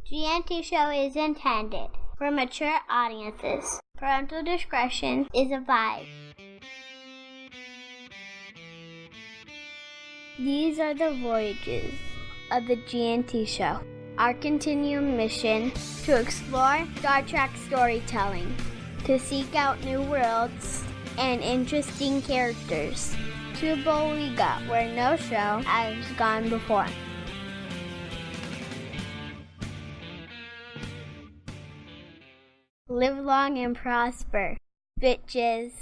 GNT show is intended for mature audiences. Parental discretion is advised. These are the voyages of the GNT show. Our continuing mission to explore Star Trek storytelling, to seek out new worlds and interesting characters, to Boliga, where no show has gone before. Live long and prosper, bitches.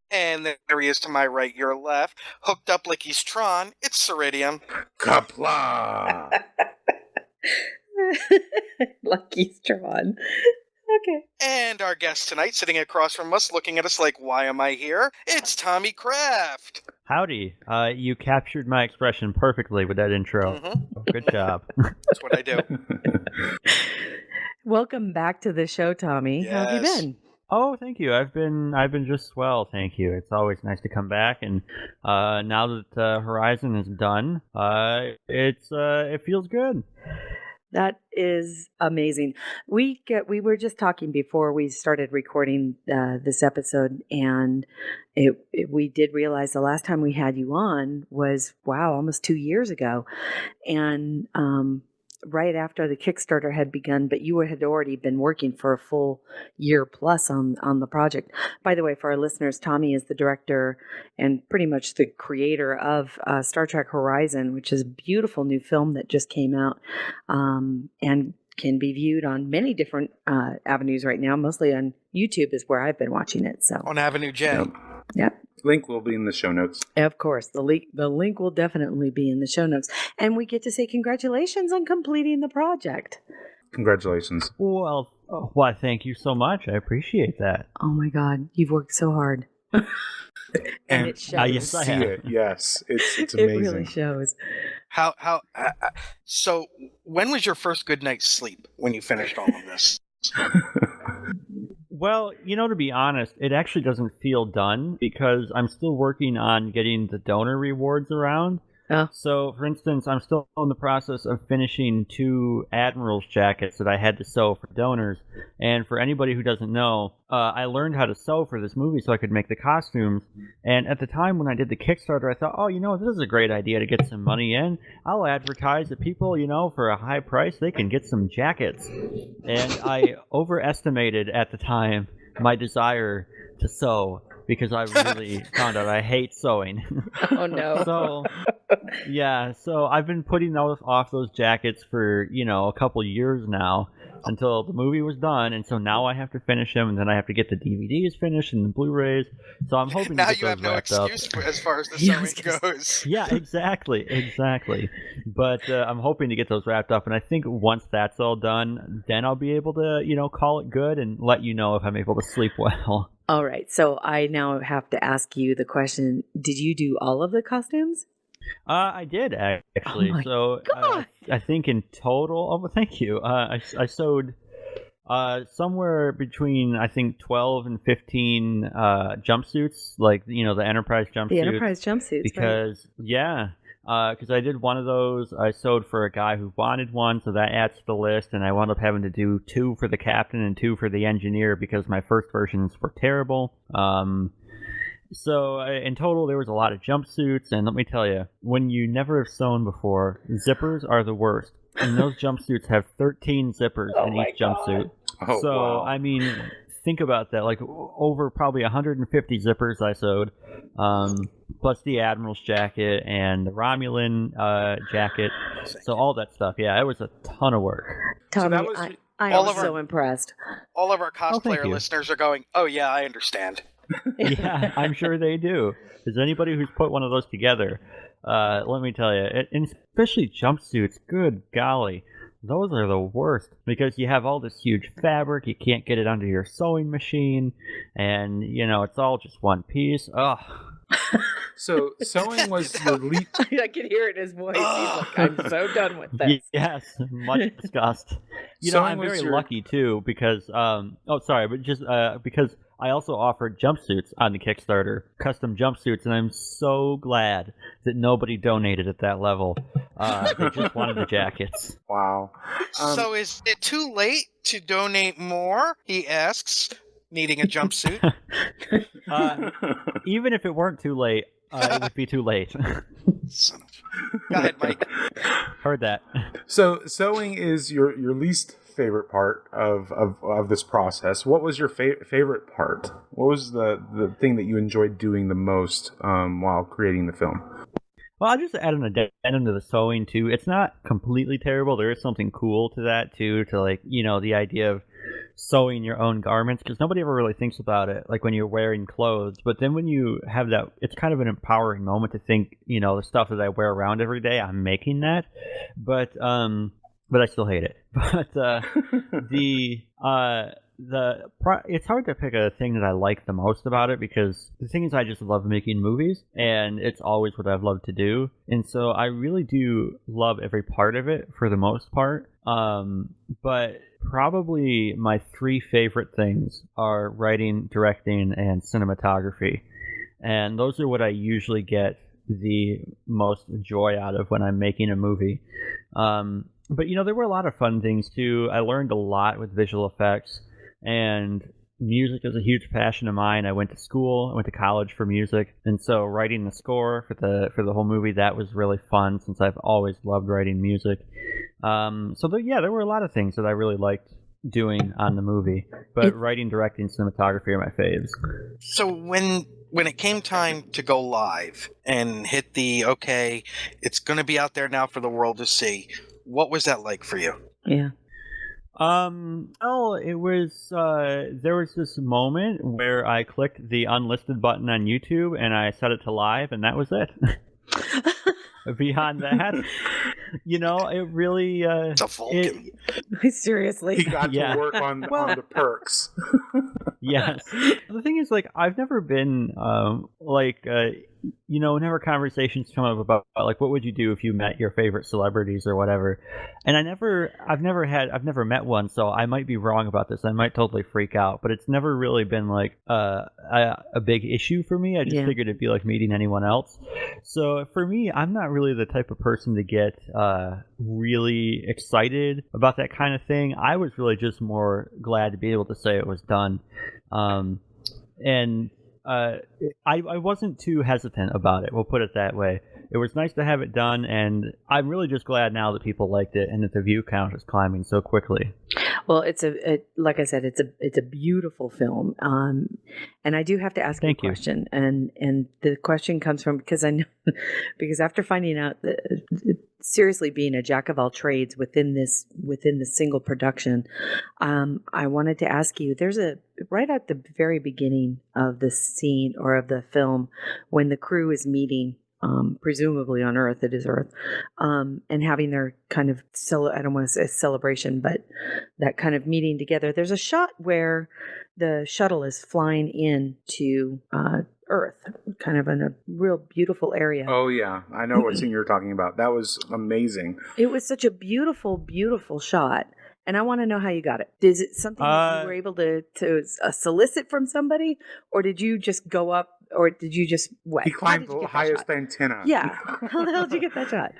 And there he is to my right, your left. Hooked up like he's Tron, it's Ceridian. Kapla! Lucky Tron. Okay. And our guest tonight, sitting across from us, looking at us like, why am I here? It's Tommy Kraft. Howdy. You captured my expression perfectly with that intro. Mm-hmm. Good job. That's what I do. Welcome back to the show, Tommy. Yes. How have you been? Oh, thank you. I've been just swell, thank you. It's always nice to come back, and now that Horizon is done, it feels good. That is amazing. We were just talking before we started recording this episode, and we did realize the last time we had you on was almost 2 years ago, and right after the Kickstarter had begun, but you had already been working for a full year plus on the project. By the way, for our listeners, Tommy is the director and pretty much the creator of Star Trek Horizon, which is a beautiful new film that just came out and can be viewed on many different avenues right now. Mostly on YouTube is where I've been watching it. So On Avenue J. Yep. Link will be in the show notes. Of course, the link will definitely be in the show notes. And we get to say congratulations on completing the project. Congratulations. Well, why, thank you so much. I appreciate that. Oh my God, you've worked so hard. And it shows. Yes, I See have. it. Yes, it's amazing. It really shows. So when was your first good night's sleep when you finished all of this? Well, to be honest, it actually doesn't feel done because I'm still working on getting the donor rewards around. Oh. So, for instance, I'm still in the process of finishing 2 Admiral's jackets that I had to sew for donors. And for anybody who doesn't know, I learned how to sew for this movie so I could make the costumes. And at the time when I did the Kickstarter, I thought, this is a great idea to get some money in. I'll advertise that people, for a high price, they can get some jackets. And I overestimated at the time my desire to sew, because I really found out I hate sewing. Oh no. So I've been putting off those jackets for, a couple years now until the movie was done, and so now I have to finish them, and then I have to get the DVDs finished and the Blu-rays. So I'm hoping now to get you have no excuse as far as the sewing goes. Yeah, exactly. But I'm hoping to get those wrapped up, and I think once that's all done, then I'll be able to, call it good and let you know if I'm able to sleep well. All right. So I now have to ask you the question, did you do all of the costumes? I did, actually. Oh my God. I think in total, thank you. I sewed somewhere between, I think, 12 and 15 jumpsuits, like, the Enterprise jumpsuits. The Enterprise jumpsuits, because, right. Because I did one of those. I sewed for a guy who wanted one, so that adds to the list, and I wound up having to do 2 for the captain and 2 for the engineer because my first versions were terrible. So in total, there was a lot of jumpsuits, and let me tell you, when you never have sewn before, zippers are the worst. And those jumpsuits have 13 zippers in each jumpsuit. Oh, so, wow. I mean, think about that. Like, over probably 150 zippers I sewed, plus the Admiral's jacket and the Romulan jacket. So all that stuff, it was a ton of work. Tommy, So I am so impressed. All of our thank cosplayer you. listeners are going, oh yeah, I understand. Yeah, I'm sure they do. Is anybody who's put one of those together, let me tell you, and especially jumpsuits, good golly, those are the worst because you have all this huge fabric, you can't get it under your sewing machine, and, it's all just one piece. Ugh. So sewing was your lead. I can hear it in his voice. He's like, I'm so done with this. Yes, much disgust. I'm very lucky too because because I also offered jumpsuits on the Kickstarter, custom jumpsuits, and I'm so glad that nobody donated at that level. They just wanted the jackets. Wow. So is it too late to donate more? He asks, needing a jumpsuit. Even if it weren't too late, it would be too late. Son of... Go ahead, Mike. Heard that. So sewing is your least favorite part of this process. What was your favorite part? What was the thing that you enjoyed doing the most while creating the film? Well, I'll just add an addendum to the sewing too. It's not completely terrible. There is something cool to that too, to like, the idea of sewing your own garments, because nobody ever really thinks about it, like when you're wearing clothes. But then when you have that, it's kind of an empowering moment to think, the stuff that I wear around every day, I'm making that. But I still hate it. But it's hard to pick a thing that I like the most about it, because the thing is, I just love making movies, and it's always what I've loved to do, and so I really do love every part of it for the most part. But probably my three favorite things are writing, directing, and cinematography, and those are what I usually get the most joy out of when I'm making a movie. But there were a lot of fun things too. I learned a lot with visual effects. And music is a huge passion of mine. I went to college for music, and so writing the score for the whole movie, that was really fun, since I've always loved writing music. There were a lot of things that I really liked doing on the movie, but writing, directing, cinematography are my faves. So when it came time to go live and hit okay, it's going to be out there now for the world to see, what was that like for you? Yeah. It was, there was this moment where I clicked the unlisted button on YouTube and I set it to live, and that was it. Beyond that, it really, It's a Vulcan. Seriously. He got to work on the perks. Yes. The thing is, I've never been, whenever conversations come up about what would you do if you met your favorite celebrities or whatever, and I've never met one, so I might be wrong about this. I might totally freak out, but it's never really been a big issue for me. I just figured it'd be like meeting anyone else. So for me, I'm not really the type of person to get really excited about that kind of thing. I was really just more glad to be able to say it was done. I wasn't too hesitant about it. We'll put it that way. It was nice to have it done, and I'm really just glad now that people liked it and that the view count is climbing so quickly. Well, like I said, it's a beautiful film. And I do have to ask you a question, and the question comes from, because I know, because after finding out that seriously being a jack of all trades within the single production, I wanted to ask you, there's right at the very beginning of the scene or of the film, when the crew is meeting, presumably on Earth, it is Earth, and having their kind of, I don't want to say celebration, but that kind of meeting together. There's a shot where the shuttle is flying into Earth, kind of in a real beautiful area. Oh yeah, I know what scene you're talking about. That was amazing. It was such a beautiful, beautiful shot. And I want to know how you got it. Is it something that you were able to solicit from somebody, or did you just go up, or did you just what? He climbed the highest antenna. Yeah. How the hell did you get that shot?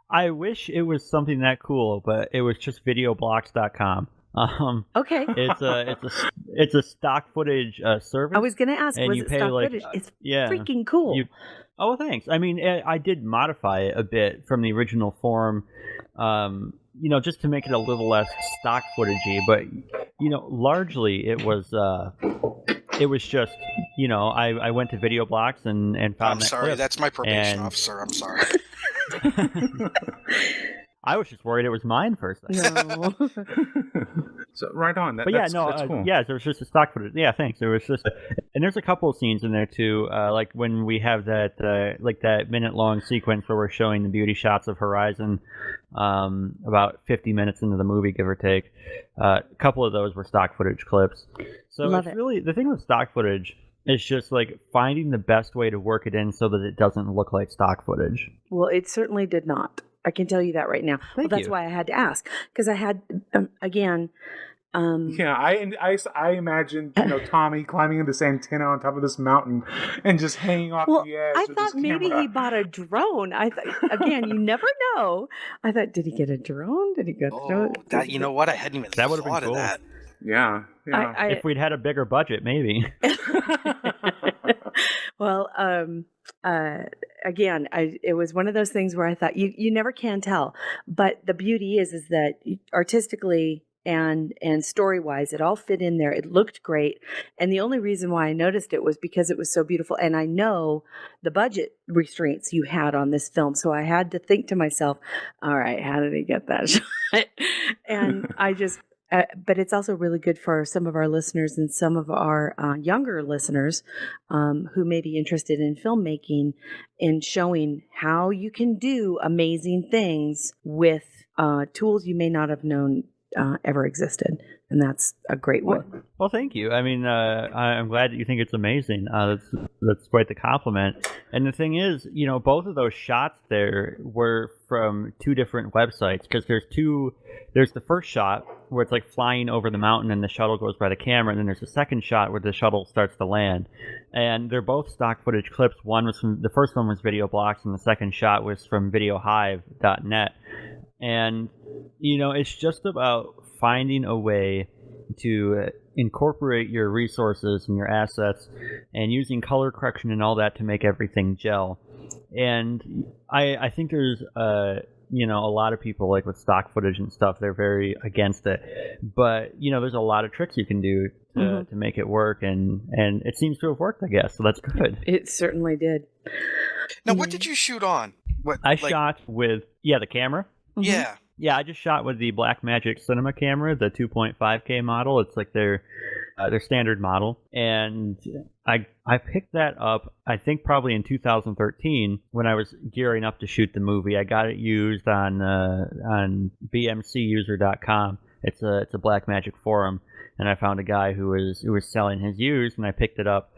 I wish it was something that cool, but it was just videoblocks.com. Okay. It's a stock footage service. I was going to ask, was it stock footage? It's freaking cool. Oh, thanks. I mean, I did modify it a bit from the original form, just to make it a little less stock footagey. But largely it was just I went to Video Blocks and found. I'm sorry, that's my probation officer. I'm sorry. I was just worried it was mine for a second. No. So right on. That's cool. Yeah, there was just a stock footage. Yeah, thanks. There was just, and there's a couple of scenes in there too, like when we have that that minute-long sequence where we're showing the beauty shots of Horizon, about 50 minutes into the movie, give or take. A couple of those were stock footage clips. So really the thing with stock footage is just finding the best way to work it in so that it doesn't look like stock footage. Well, it certainly did not. I can tell you that right now. That's why I had to ask, because I had, again, Yeah, I imagined Tommy climbing in this antenna on top of this mountain and just hanging off Well, the edge. I with thought his maybe camera. he bought a drone. I thought, again, you never know. I thought, did he get a drone? Did he get Oh, that, you know what? I hadn't even That would've been thought of cool. that. Yeah. If we'd had a bigger budget, maybe. Well, again, it was one of those things where I thought you never can tell. But the beauty is that artistically and story wise, it all fit in there. It looked great, and the only reason why I noticed it was because it was so beautiful. And I know the budget restraints you had on this film, so I had to think to myself, "All right, how did he get that shot?" And I just. But it's also really good for some of our listeners and some of our younger listeners who may be interested in filmmaking, in showing how you can do amazing things with tools you may not have known ever existed. And that's a great one. Well, thank you. I mean, I'm glad that you think it's amazing. That's quite the compliment. And the thing is, both of those shots there were from two different websites, because there's the first shot where it's like flying over the mountain and the shuttle goes by the camera, and then there's the second shot where the shuttle starts to land. And they're both stock footage clips. The first one was Video Blocks, and the second shot was from videohive.net. And, it's just about finding a way to incorporate your resources and your assets and using color correction and all that to make everything gel. And I think there's a lot of people, like with stock footage and stuff, they're very against it. But, there's a lot of tricks you can do to make it work, and it seems to have worked, I guess. So that's good. It certainly did. Now, what did you shoot on? Shot with, the camera. Yeah. Yeah, I just shot with the Blackmagic Cinema camera, the 2.5K model. It's like their standard model, and I picked that up, I think probably in 2013 when I was gearing up to shoot the movie. I got it used on bmcuser.com. It's a Blackmagic forum, and I found a guy who was selling his used, and I picked it up.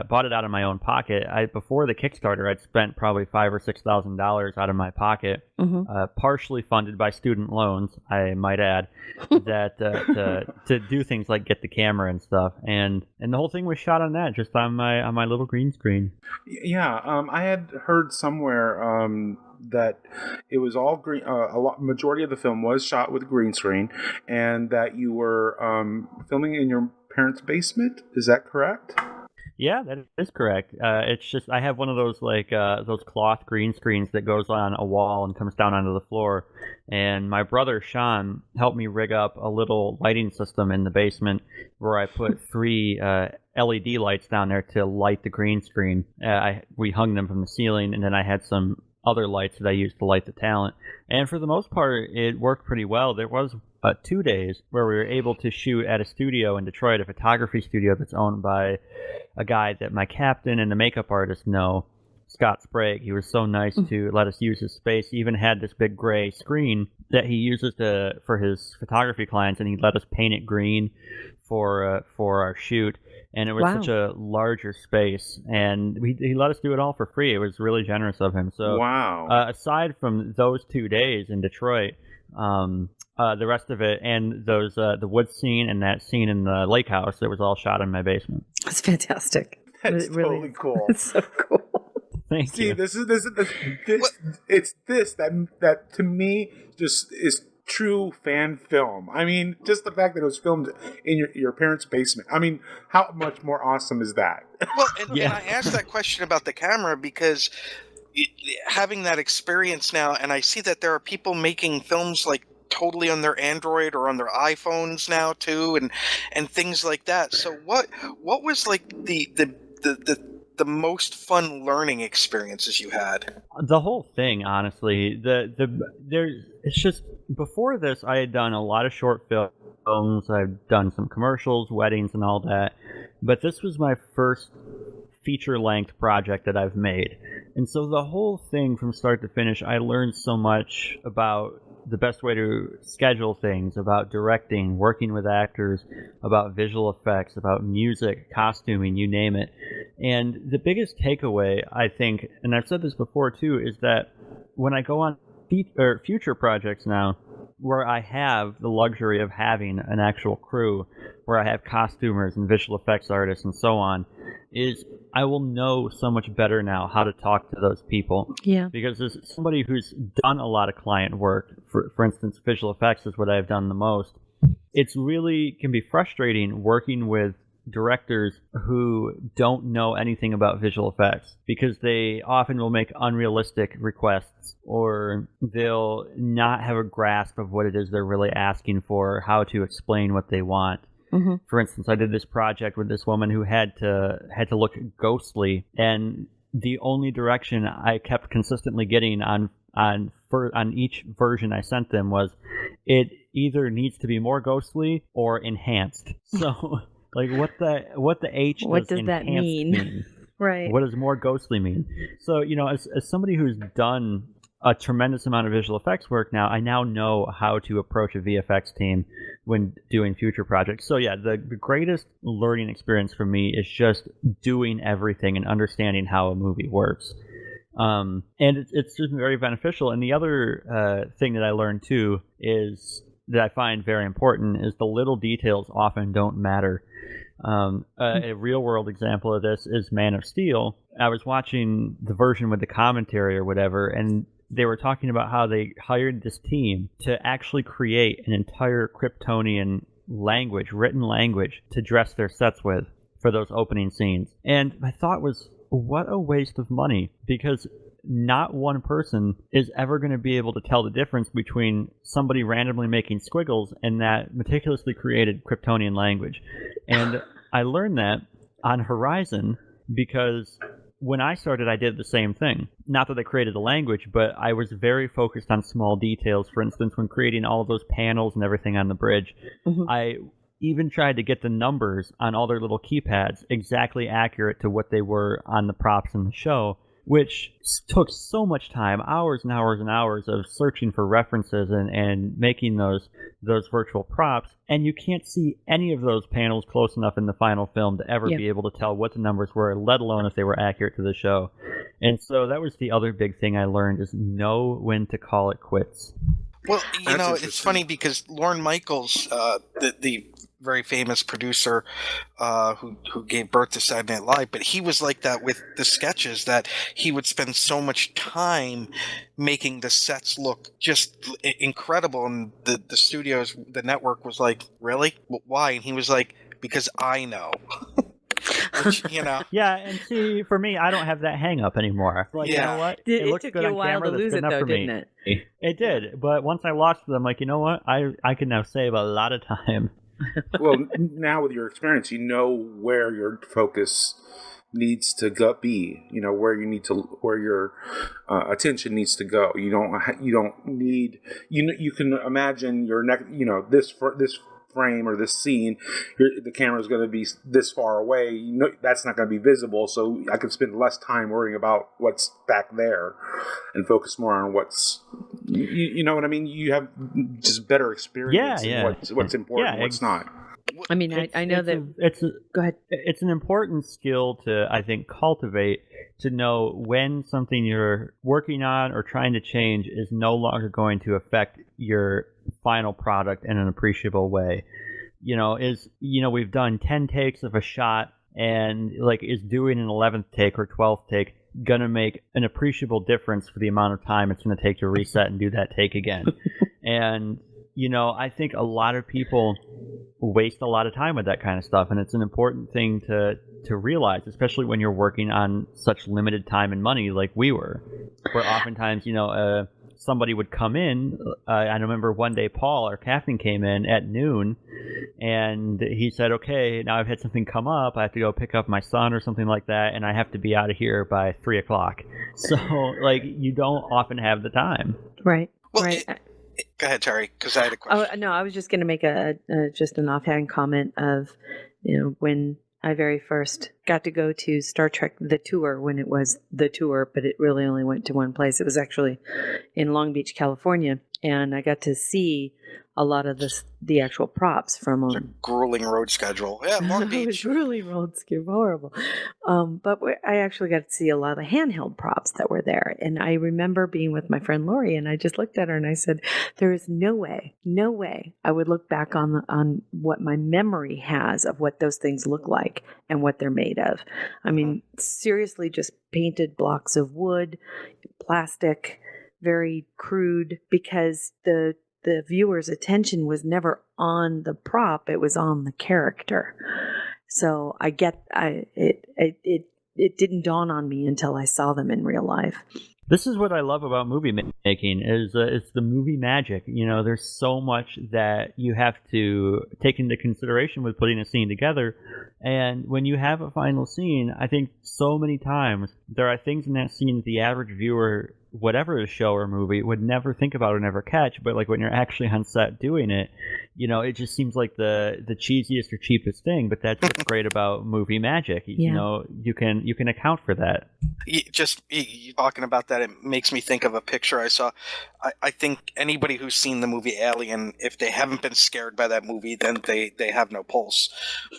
Bought it out of my own pocket. Before the Kickstarter, I'd spent probably $5,000 or $6,000 out of my pocket, partially funded by student loans, I might add, that to do things like get the camera and stuff. And the whole thing was shot on that, just on my little green screen. Yeah, I had heard somewhere that it was all green. Majority of the film was shot with green screen, and that you were filming in your parents' basement. Is that correct? Yeah, that is correct. It's just I have one of those those cloth green screens that goes on a wall and comes down onto the floor. And my brother Sean helped me rig up a little lighting system in the basement where I put 3 LED lights down there to light the green screen. We hung them from the ceiling, and then I had some other lights that I used to light the talent. And for the most part, it worked pretty well. There was 2 days where we were able to shoot at a studio in Detroit, a photography studio that's owned by a guy that my captain and the makeup artist know, Scott Sprague. He was so nice to let us use his space. He even had this big gray screen that he uses for his photography clients, and he let us paint it green for our shoot. And it was such a larger space, and he let us do it all for free. It was really generous of him. So, aside from those 2 days in Detroit, the rest of it, and those the wood scene and that scene in the lake house, it was all shot in my basement. That's fantastic. That's totally cool. It's so cool. Thank you. This it's this that to me just is true fan film. I mean, just the fact that it was filmed in your parents' basement. I mean, how much more awesome is that? Well, and I asked that question about the camera because having that experience now, and I see that there are people making films like totally on their Android or on their iPhones now too, and things like that. So what was like the most fun learning experiences you had? The whole thing, honestly. It's just before this, I had done a lot of short films. I've done some commercials, weddings, and all that. But this was my first feature-length project that I've made, and so the whole thing from start to finish, I learned so much about the best way to schedule things, about directing, working with actors, about visual effects, about music, costuming, you name it. And the biggest takeaway, I think, and I've said this before too, is that when I go on future projects now, where I have the luxury of having an actual crew, where I have costumers and visual effects artists and so on, is I will know so much better now how to talk to those people. Yeah. Because as somebody who's done a lot of client work, for instance, visual effects is what I've done the most, it's really can be frustrating working with directors who don't know anything about visual effects, because they often will make unrealistic requests, or they'll not have a grasp of what it is they're really asking for, how to explain what they want. Mm-hmm. For instance, I did this project with this woman who had to look ghostly, and the only direction I kept consistently getting on each version I sent them was, it either needs to be more ghostly or enhanced. So like what the H What does that enhanced mean? Right. What does more ghostly mean? So, as somebody who's done a tremendous amount of visual effects work now, I now know how to approach a VFX team when doing future projects. So yeah, the greatest learning experience for me is just doing everything and understanding how a movie works. And it's just very beneficial. And the other thing that I learned too is that I find very important is the little details often don't matter. A real world example of this is Man of Steel. I was watching the version with the commentary or whatever, and they were talking about how they hired this team to actually create an entire Kryptonian language, written language, to dress their sets with for those opening scenes. And my thought was, what a waste of money, because not one person is ever going to be able to tell the difference between somebody randomly making squiggles and that meticulously created Kryptonian language. And I learned that on Horizon because when I started, I did the same thing. Not that I created the language, but I was very focused on small details. For instance, when creating all of those panels and everything on the bridge, I even tried to get the numbers on all their little keypads exactly accurate to what they were on the props in the show, which took so much time, hours and hours and hours of searching for references and making those virtual props. And you can't see any of those panels close enough in the final film to ever be able to tell what the numbers were, let alone if they were accurate to the show. And so that was the other big thing I learned, is know when to call it quits. Well, it's funny because Lorne Michaels, the very famous producer who gave birth to Saturday Night Live, but he was like that with the sketches, that he would spend so much time making the sets look just incredible, and the studios, the network was like, really? Why? And he was like, because I know. Which, Yeah, and see, for me, I don't have that hang up anymore. Like, you know what? It looks took good you a on while camera, to that's lose good it, enough though, for me. didn't it? It did, but once I lost it, I'm like, you know what? I can now save a lot of time. Well, now with your experience, you know where your focus needs to be. You know where your attention needs to go. You don't need. You can imagine your next. This frame or this scene, the camera is going to be this far away. That's not going to be visible, so I can spend less time worrying about what's back there and focus more on what's. You know what I mean? You have just better experience in what's important and what's not. I mean, I know that. Go ahead. It's an important skill to, I think, cultivate, to know when something you're working on or trying to change is no longer going to affect your final product in an appreciable way. We've done 10 takes of a shot, and is doing an 11th take or 12th take gonna make an appreciable difference for the amount of time it's going to take to reset and do that take again? And I think a lot of people waste a lot of time with that kind of stuff, and it's an important thing to realize, especially when you're working on such limited time and money like we were, where oftentimes somebody would come in. I remember one day Paul, our captain, came in at noon, and he said, okay, now I've had something come up, I have to go pick up my son or something like that, and I have to be out of here by 3:00. So you don't often have the time. Right. Well, right. Go ahead, Terry, because I had a question. Oh, no, I was just going to make just an offhand comment of, when I very first got to go to Star Trek The Tour, when it was The Tour, but it really only went to one place. It was actually in Long Beach, California. and I got to see a lot of the actual props from It's a grueling road schedule. Yeah, Long It was Beach. really road skip horrible. But I actually got to see a lot of the handheld props that were there. And I remember being with my friend Lori, and I just looked at her and I said, there is no way I would look back on what my memory has of what those things look like and what they're made of. I mean, seriously, just painted blocks of wood, plastic, very crude, because the viewer's attention was never on the prop, it was on the character. So it didn't dawn on me until I saw them in real life. This is what I love about movie making is the movie magic. You know, there's so much that you have to take into consideration with putting a scene together. And when you have a final scene, I think so many times there are things in that scene that the average viewer, whatever the show or movie, would never think about or never catch. But like when you're actually on set doing it, you know, it just seems like the cheesiest or cheapest thing. But that's what's great about movie magic. You know, you can account for that. You talking about that, it makes me think of a picture I saw. I think anybody who's seen the movie Alien, if they haven't been scared by that movie, then they have no pulse.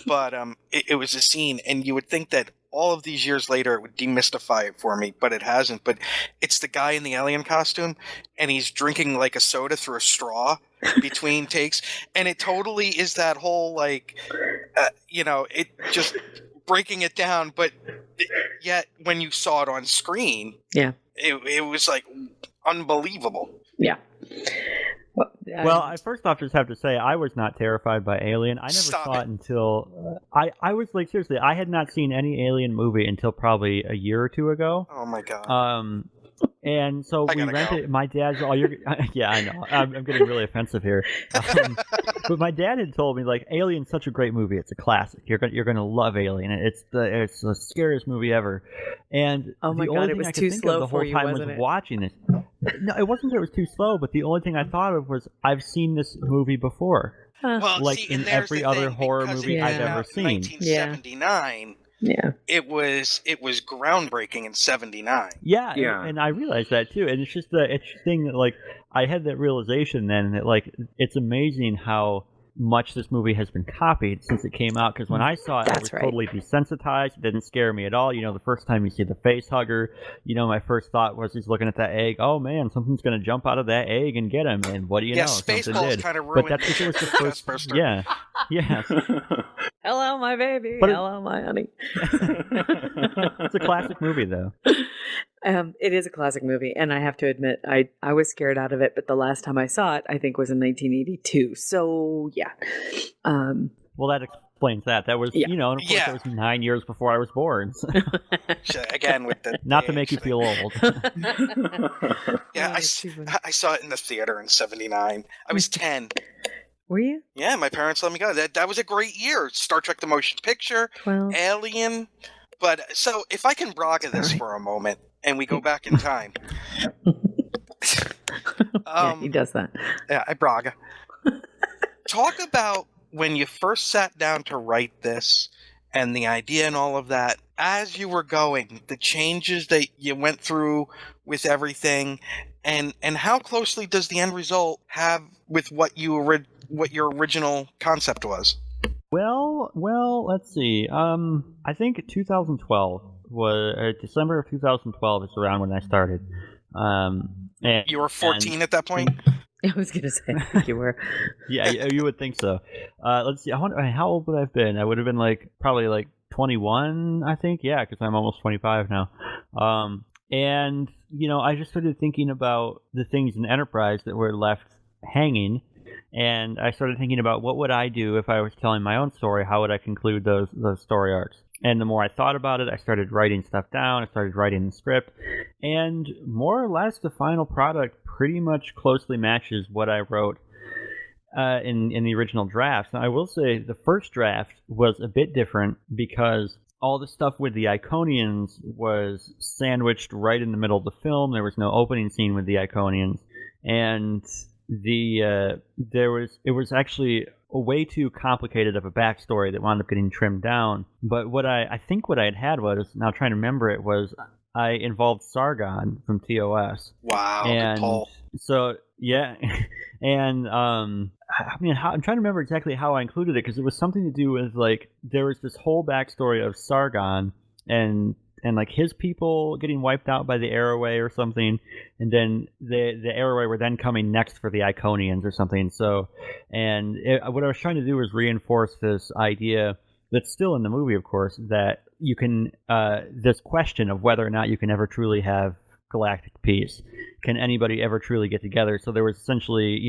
But it was a scene, and you would think that all of these years later it would demystify it for me, but it hasn't. But it's the guy in the alien costume, and he's drinking like a soda through a straw between takes, and it totally is that whole like, it just breaking it down. But yet when you saw it on screen, it was like unbelievable. Yeah. Well, I first off just have to say I was not terrified by Alien. I never saw it until I was like, seriously, I had not seen any Alien movie until probably a year or two ago. Oh my god. And so we rented. My dad's yeah, I know. I'm getting really offensive here. But my dad had told me like Alien's such a great movie. It's a classic. You're gonna love Alien. It's the scariest movie ever. And oh my the god, only it thing was I could too think slow of the whole for you, time wasn't was it? watching this. No, it wasn't that it was too slow. But the only thing I thought of was I've seen this movie before. Well, like see, in every other horror movie I've ever seen. 1979. Yeah. It was groundbreaking in 79. Yeah. And I realized that too. And it's just the thing that like I had that realization then that like it's amazing how much this movie has been copied since it came out. Because when I saw it, I was totally desensitized. It didn't scare me at all. You know, the first time you see the face hugger, you know, my first thought was he's looking at that egg. Oh man, something's gonna jump out of that egg and get him. And what do you know? Spaceballs kind of but ruined. that's because it was the first. Yeah. Hello, my baby. Hello, my honey. It's a classic movie, though. It is a classic movie, and I have to admit, I was scared out of it. But the last time I saw it, I think was in 1982. So yeah. Well, that explains that. That was, you know, and of course, that was 9 years before I was born. So. Again, with the not to make you feel old. Yeah, I saw it in the theater in 79. I was 10. Were you? Yeah, my parents let me go. That was a great year. Star Trek: The Motion Picture, 12. Alien. But so if I can braga this for a moment, and we go back in time. Yeah, he does that. Yeah, I braga. Talk about when you first sat down to write this and the idea and all of that, as you were going, the changes that you went through with everything, and how closely does the end result have with what your original concept was? Well, let's see. I think 2012 was December of 2012 is around when I started. And you were 14 at that point? I was going to say, I think you were. Yeah, you would think so. Let's see. I wonder how old would I have been? I would have been probably 21, I think. Yeah, because I'm almost 25 now. And you know, I just started thinking about the things in Enterprise that were left hanging. And I started thinking about what would I do if I was telling my own story? How would I conclude those story arcs? And the more I thought about it, I started writing stuff down. I started writing the script. And more or less, the final product pretty much closely matches what I wrote in the original drafts. Now, I will say the first draft was a bit different because all the stuff with the Iconians was sandwiched right in the middle of the film. There was no opening scene with the Iconians. And it was actually a way too complicated of a backstory that wound up getting trimmed down. But what I think what I had was, now trying to remember it, was I involved Sargon from TOS. Wow, and Paul. So yeah, and I mean, I'm trying to remember exactly how I included it because it was something to do with like there was this whole backstory of Sargon and like his people getting wiped out by the Arroway or something, and then the Arroway were then coming next for the Iconians or something. So, and what I was trying to do was reinforce this idea that's still in the movie, of course, that you can this question of whether or not you can ever truly have galactic peace. Can anybody ever truly get together? So there was essentially,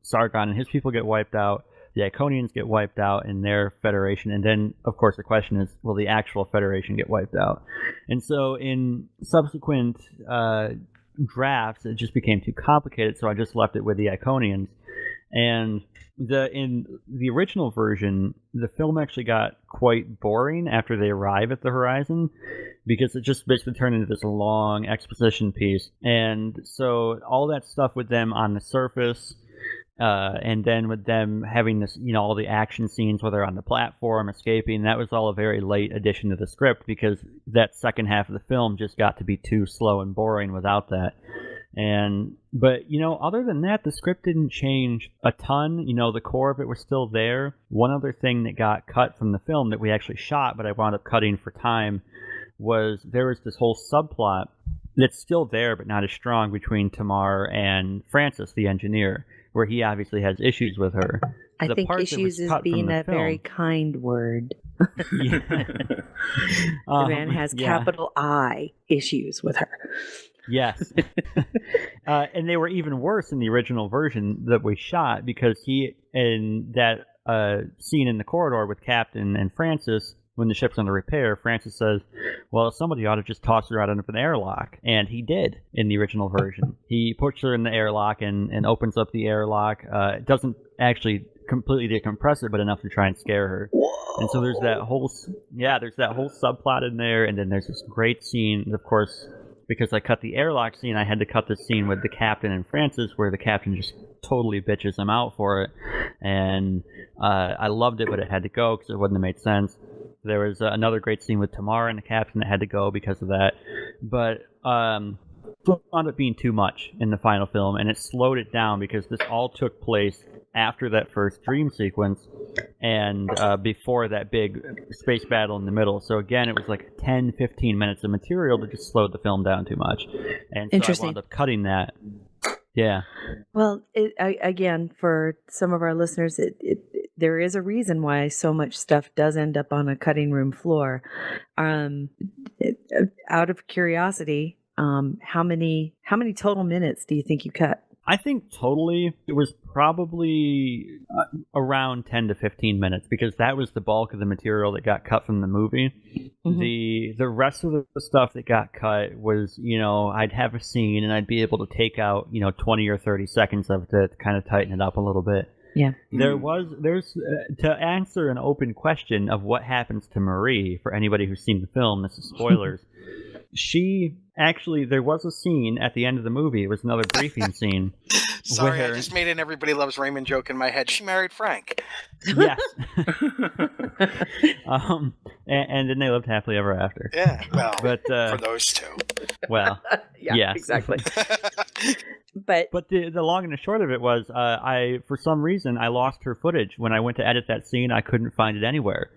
Sargon and his people get wiped out, the Iconians get wiped out in their federation, and then, of course, the question is, will the actual federation get wiped out? And so in subsequent drafts, it just became too complicated, so I just left it with the Iconians. And in the original version, the film actually got quite boring after they arrive at the horizon, because it just basically turned into this long exposition piece. And so all that stuff with them on the surface, and then with them having this, all the action scenes where they're on the platform escaping, that was all a very late addition to the script, because that second half of the film just got to be too slow and boring without that. But other than that, the script didn't change a ton. The core of it was still there. One other thing that got cut from the film that we actually shot, but I wound up cutting for time, was there was this whole subplot that's still there, but not as strong, between Tamar and Francis, the engineer, where he obviously has issues with her. I think issues is being a very kind word. The man has capital I issues with her. Yes. And they were even worse in the original version that we shot, because he, in that scene in the corridor with Captain and Francis, when the ship's under repair, Francis says, well, somebody ought to just toss her out into an airlock. And he did in the original version. He puts her in the airlock and opens up the airlock. It doesn't actually completely decompress it, but enough to try and scare her. And so there's that whole subplot in there. And then there's this great scene, of course, because I cut the airlock scene, I had to cut the scene with the Captain and Francis, where the Captain just totally bitches him out for it. And I loved it, but it had to go because it wouldn't have made sense. There was another great scene with Tamar and the Captain that had to go because of that. But it wound up being too much in the final film, and it slowed it down, because this all took place after that first dream sequence and before that big space battle in the middle. So again, it was like 10-15 minutes of material that just slowed the film down too much. And so I wound up cutting that. Yeah. Well, again, for some of our listeners, there is a reason why so much stuff does end up on a cutting room floor. Out of curiosity, how many total minutes do you think you cut? I think totally it was probably around 10 to 15 minutes, because that was the bulk of the material that got cut from the movie. Mm-hmm. The rest of the stuff that got cut was, I'd have a scene and I'd be able to take out, 20 or 30 seconds of it to kind of tighten it up a little bit. Yeah. There's to answer an open question of what happens to Marie, for anybody who's seen the film, this is spoilers. There was a scene at the end of the movie. It was another briefing scene. Sorry, I just made an Everybody Loves Raymond joke in my head. She married Frank. Yes. And then they lived happily ever after. Yeah, well, but, for those two. Well, yeah, yes. Exactly. But the long and the short of it was, for some reason, I lost her footage. When I went to edit that scene, I couldn't find it anywhere.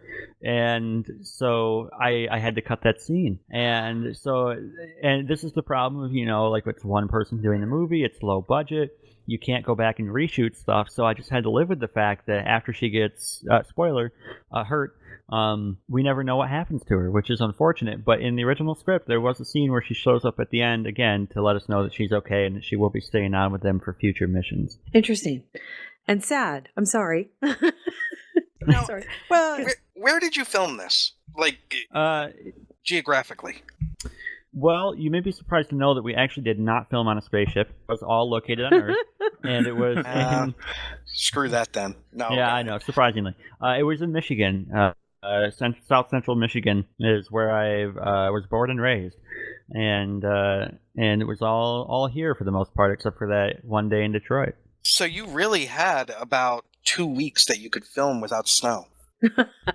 And so I had to cut that scene. And this is the problem of, like, it's one person doing the movie, it's low budget, you can't go back and reshoot stuff. So I just had to live with the fact that after she gets, hurt, we never know what happens to her, which is unfortunate. But in the original script, there was a scene where she shows up at the end again to let us know that she's okay and that she will be staying on with them for future missions. Interesting. And sad. I'm sorry. No, sorry. Well, where did you film this? Like, geographically? Well, you may be surprised to know that we actually did not film on a spaceship. It was all located on Earth, and it was screw that then. No. Yeah, okay. I know. Surprisingly, it was in Michigan. South Central Michigan is where I was born and raised, and it was all here for the most part, except for that one day in Detroit. So you really had about 2 weeks that you could film without snow.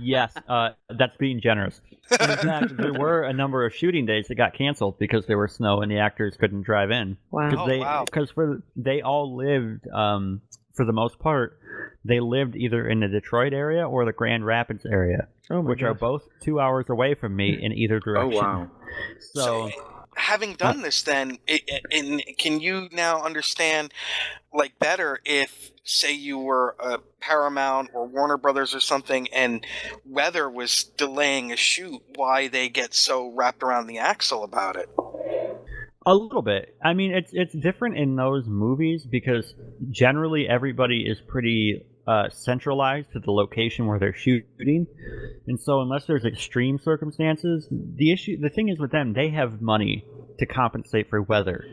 Yes, that's being generous. In fact, there were a number of shooting days that got canceled because there was snow and the actors couldn't drive in. Wow. Wow. Because they all lived, for the most part, they lived either in the Detroit area or the Grand Rapids area, which are both 2 hours away from me in either direction. Oh, wow. So having done this, then, can you now understand, like, better if, say, you were a Paramount or Warner Brothers or something, and weather was delaying a shoot, why they get so wrapped around the axle about it? A little bit. I mean, it's different in those movies because generally everybody is pretty centralized to the location where they're shooting, and so unless there's extreme circumstances, the thing is with them, they have money to compensate for weather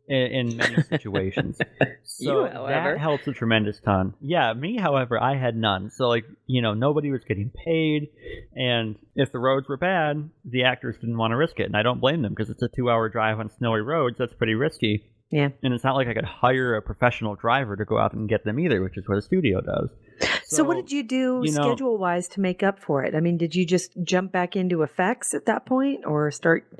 in many situations. So that helps a tremendous ton. Yeah, me, however, I had none. So, like, nobody was getting paid, and if the roads were bad, the actors didn't want to risk it, and I don't blame them because it's a 2-hour drive on snowy roads. That's pretty risky. Yeah. And it's not like I could hire a professional driver to go out and get them either, which is what a studio does. So what did you do schedule-wise to make up for it? I mean, did you just jump back into effects at that point or start,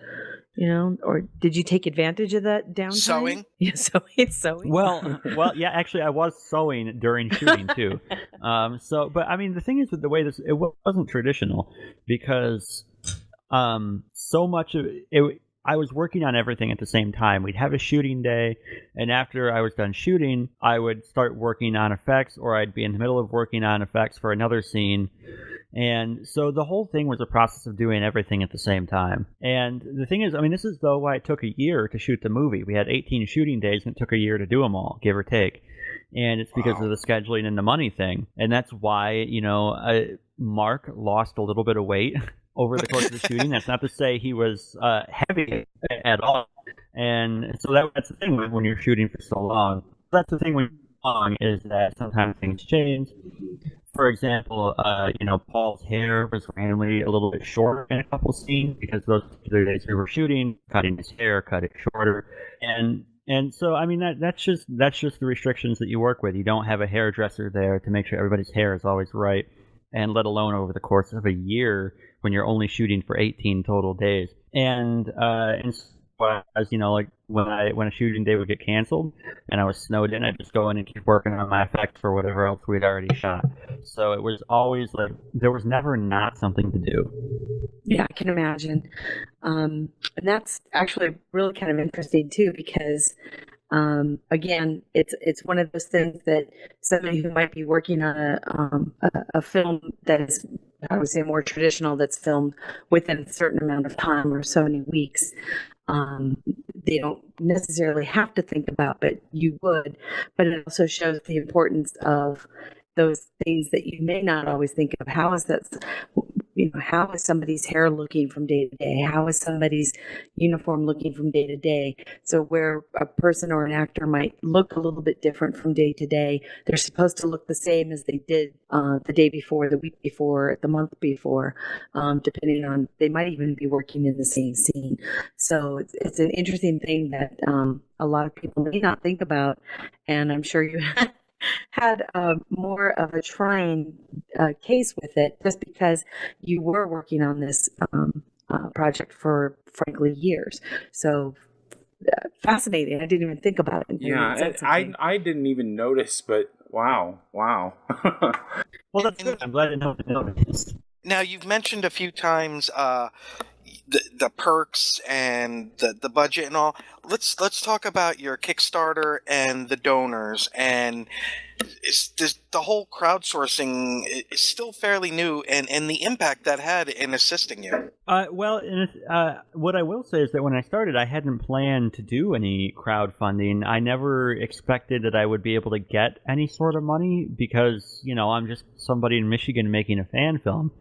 or did you take advantage of that downtime? Sewing? Yeah, sewing. Well, yeah, actually, I was sewing during shooting, too. But, I mean, the thing is with the way it wasn't traditional because so much of it, I was working on everything at the same time. We'd have a shooting day, and after I was done shooting, I would start working on effects, or I'd be in the middle of working on effects for another scene. And so the whole thing was a process of doing everything at the same time. And the thing is, I mean, this is though why it took a year to shoot the movie. We had 18 shooting days, and it took a year to do them all, give or take. And it's because of the scheduling and the money thing. And that's why, Mark lost a little bit of weight over the course of the shooting. That's not to say he was heavy at all. And so that's the thing when you're shooting for so long. That's the thing when you're long is that sometimes things change. For example, Paul's hair was randomly a little bit shorter in a couple scenes because those particular days we were shooting, cutting his hair, cut it shorter. And so, I mean, that's just the restrictions that you work with. You don't have a hairdresser there to make sure everybody's hair is always right, and let alone over the course of a year when you're only shooting for 18 total days. And so as like when a shooting day would get canceled and I was snowed in, I'd just go in and keep working on my effects for whatever else we'd already shot. So it was always like there was never not something to do. Yeah, I can imagine. And that's actually really kind of interesting too, because again, it's one of those things that somebody who might be working on a film that is, I would say, more traditional, that's filmed within a certain amount of time or so many weeks, they don't necessarily have to think about, but you would. But it also shows the importance of those things that you may not always think of. How is that? How is somebody's hair looking from day to day? How is somebody's uniform looking from day to day? So where a person or an actor might look a little bit different from day to day, they're supposed to look the same as they did the day before, the week before, the month before, depending on, they might even be working in the same scene. So it's an interesting thing that a lot of people may not think about, and I'm sure you had more of a trying case with it, just because you were working on this project for, frankly, years. So fascinating. I didn't even think about it. Yeah, I didn't even notice, but wow. Well, that's good. I'm glad I noticed. Now, you've mentioned a few times the perks and the budget and all. Let's talk about your Kickstarter and the donors. And the whole crowdsourcing is still fairly new, and the impact that had in assisting you. What I will say is that when I started, I hadn't planned to do any crowdfunding. I never expected that I would be able to get any sort of money because, I'm just somebody in Michigan making a fan film.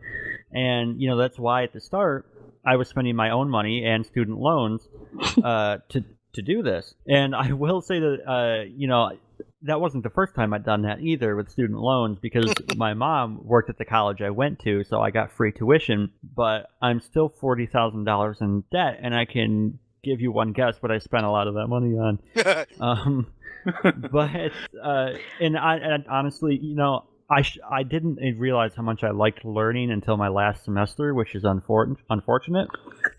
And, that's why at the start, I was spending my own money and student loans to do this. And I will say that, that wasn't the first time I'd done that either with student loans, because my mom worked at the college I went to, so I got free tuition, but I'm still $40,000 in debt, and I can give you one guess what I spent a lot of that money on. But, and honestly, I didn't realize how much I liked learning until my last semester, which is unfortunate.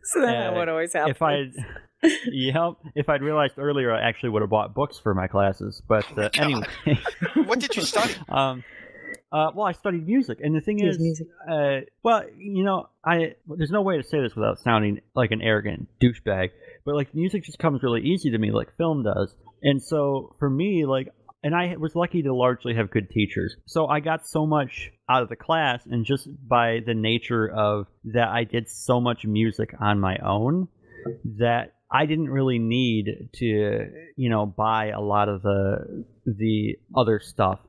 So that would always happen. If I'd realized earlier, I actually would have bought books for my classes. But anyway, what did you study? Well, I studied music, and the thing is, music. there's no way to say this without sounding like an arrogant douchebag, but like music just comes really easy to me, like film does. And so for me, and I was lucky to largely have good teachers, so I got so much out of the class, and just by the nature of that, I did so much music on my own that I didn't really need to, buy a lot of the other stuff,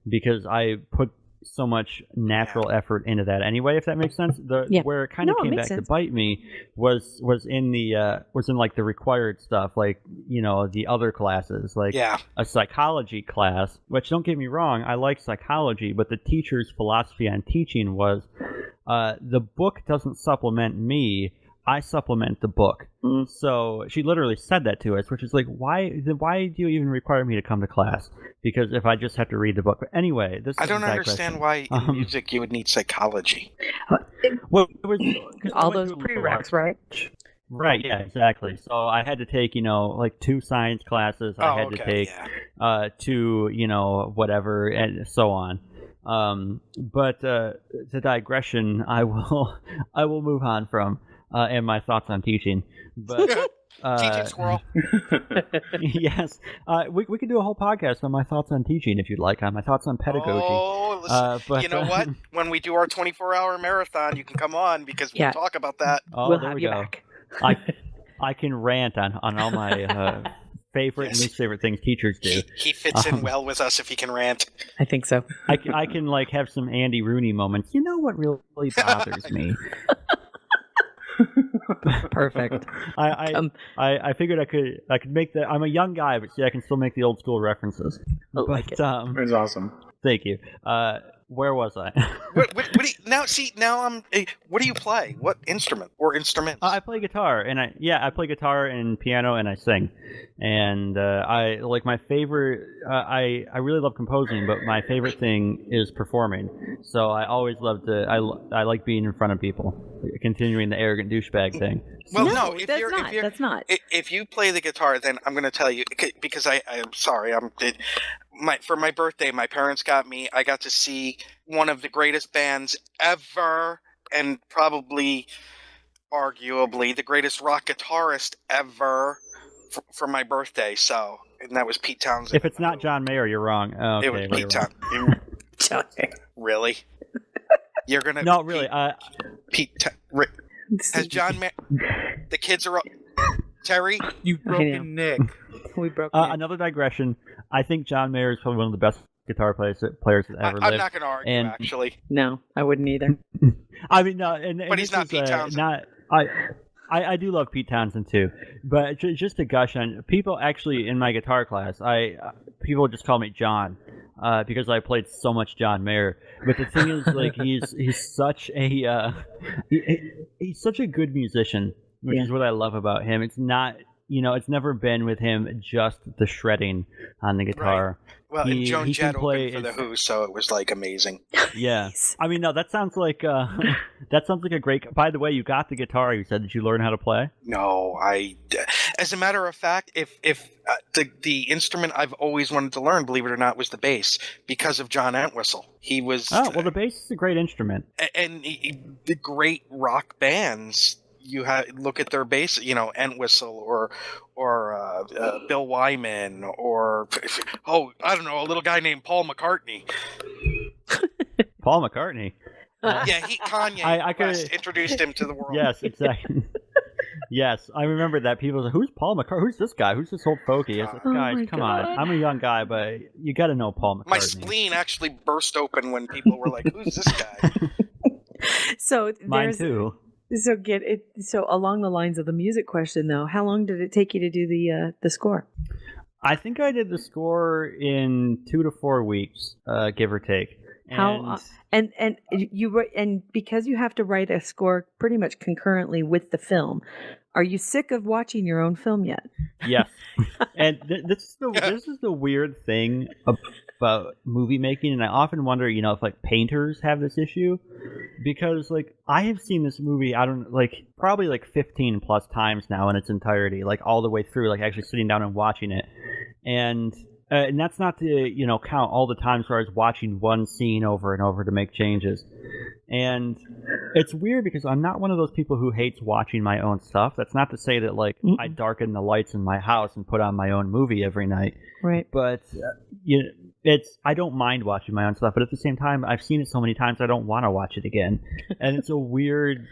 because I put so much natural effort into that anyway, if that makes sense. Where it kind of came back to bite me was in the required stuff, like the other classes, like a psychology class, which, don't get me wrong, I like psychology, but the teacher's philosophy on teaching was the book doesn't supplement me, I supplement the book. So she literally said that to us, which is like, why do you even require me to come to class? Because if I just have to read the book. But anyway, I don't understand why in music you would need psychology. Well, it was all those prereqs, right? Right, yeah, exactly. So I had to take, 2 science classes. I had to take 2, whatever, and so on. But the digression, I will move on from. And my thoughts on teaching, but teaching squirrel. Yes, we could do a whole podcast on my thoughts on teaching if you'd like. On my thoughts on pedagogy. Oh, listen, but, you know what? When we do our 24-hour marathon, you can come on because we'll talk about that. Oh, we'll there have we you go. back. I can rant on all my favorite and least favorite things teachers do. He fits in well with us if he can rant. I think so. I can have some Andy Rooney moments. You know what really bothers me? Perfect. I figured I could make that. I'm a young guy, but see, I can still make the old school references. Like it. It's awesome. Thank you. Where was I? What do you, now I'm. What do you play? What instrument or instruments? I play guitar, and I play guitar and piano, and I sing. And I like my favorite. I really love composing, but my favorite thing is performing. So I always love to. I like being in front of people, continuing the arrogant douchebag thing. Well, no, if that's not. If you play the guitar, then I'm going to tell you, because I'm sorry. For my birthday, my parents got me. I got to see one of the greatest bands ever, and probably, arguably, the greatest rock guitarist ever for my birthday. So, and that was Pete Townsend. If it's not John Mayer, you're wrong. Okay, it was Pete Townsend. John Mayer. Really? You're gonna? No, really. Has John Mayer? The kids are. Terry, you've broken Nick. We broke another digression. I think John Mayer is probably one of the best guitar players that ever lived. I'm not going to argue, actually. No, I wouldn't either. I mean, no, but he's not Pete Townsend. I do love Pete Townsend too, but just to gush on people, actually in my guitar class, people just call me John because I played so much John Mayer. But the thing is, like, he's such a he's such a good musician, which is what I love about him. It's not. It's never been with him just the shredding on the guitar. Right. Well, and Joan Jett opened for The Who, so it was, like, amazing. Yeah. I mean, no, that sounds like a great... By the way, you got the guitar. You said, did you learn how to play? No, as a matter of fact, if the instrument I've always wanted to learn, believe it or not, was the bass, because of John Entwistle. He was... Oh, well, the bass is a great instrument. And the great rock bands... You look at their bass, Entwistle or Bill Wyman or I don't know, a little guy named Paul McCartney. Paul McCartney. Yeah, Kanye introduced him to the world. Yes, exactly. Yes, I remember that. People say, "Who's Paul McCartney? Who's this guy? Who's this old fogey?" I said, "Guys, come on! I'm a young guy, but you got to know Paul McCartney." My spleen actually burst open when people were like, "Who's this guy?" So mine too. So along the lines of the music question, though, how long did it take you to do the score? I think I did the score in 2 to 4 weeks, give or take. And and because you have to write a score pretty much concurrently with the film, are you sick of watching your own film yet? Yes. And this is the weird thing about movie making, and I often wonder, if like painters have this issue, because like I have seen this movie, probably like 15 plus times now in its entirety, like all the way through, like actually sitting down and watching it, and that's not to count all the times where I was watching one scene over and over to make changes. And it's weird because I'm not one of those people who hates watching my own stuff. That's not to say that like I darken the lights in my house and put on my own movie every night. Right. But I don't mind watching my own stuff, but at the same time, I've seen it so many times I don't want to watch it again. And it's a weird,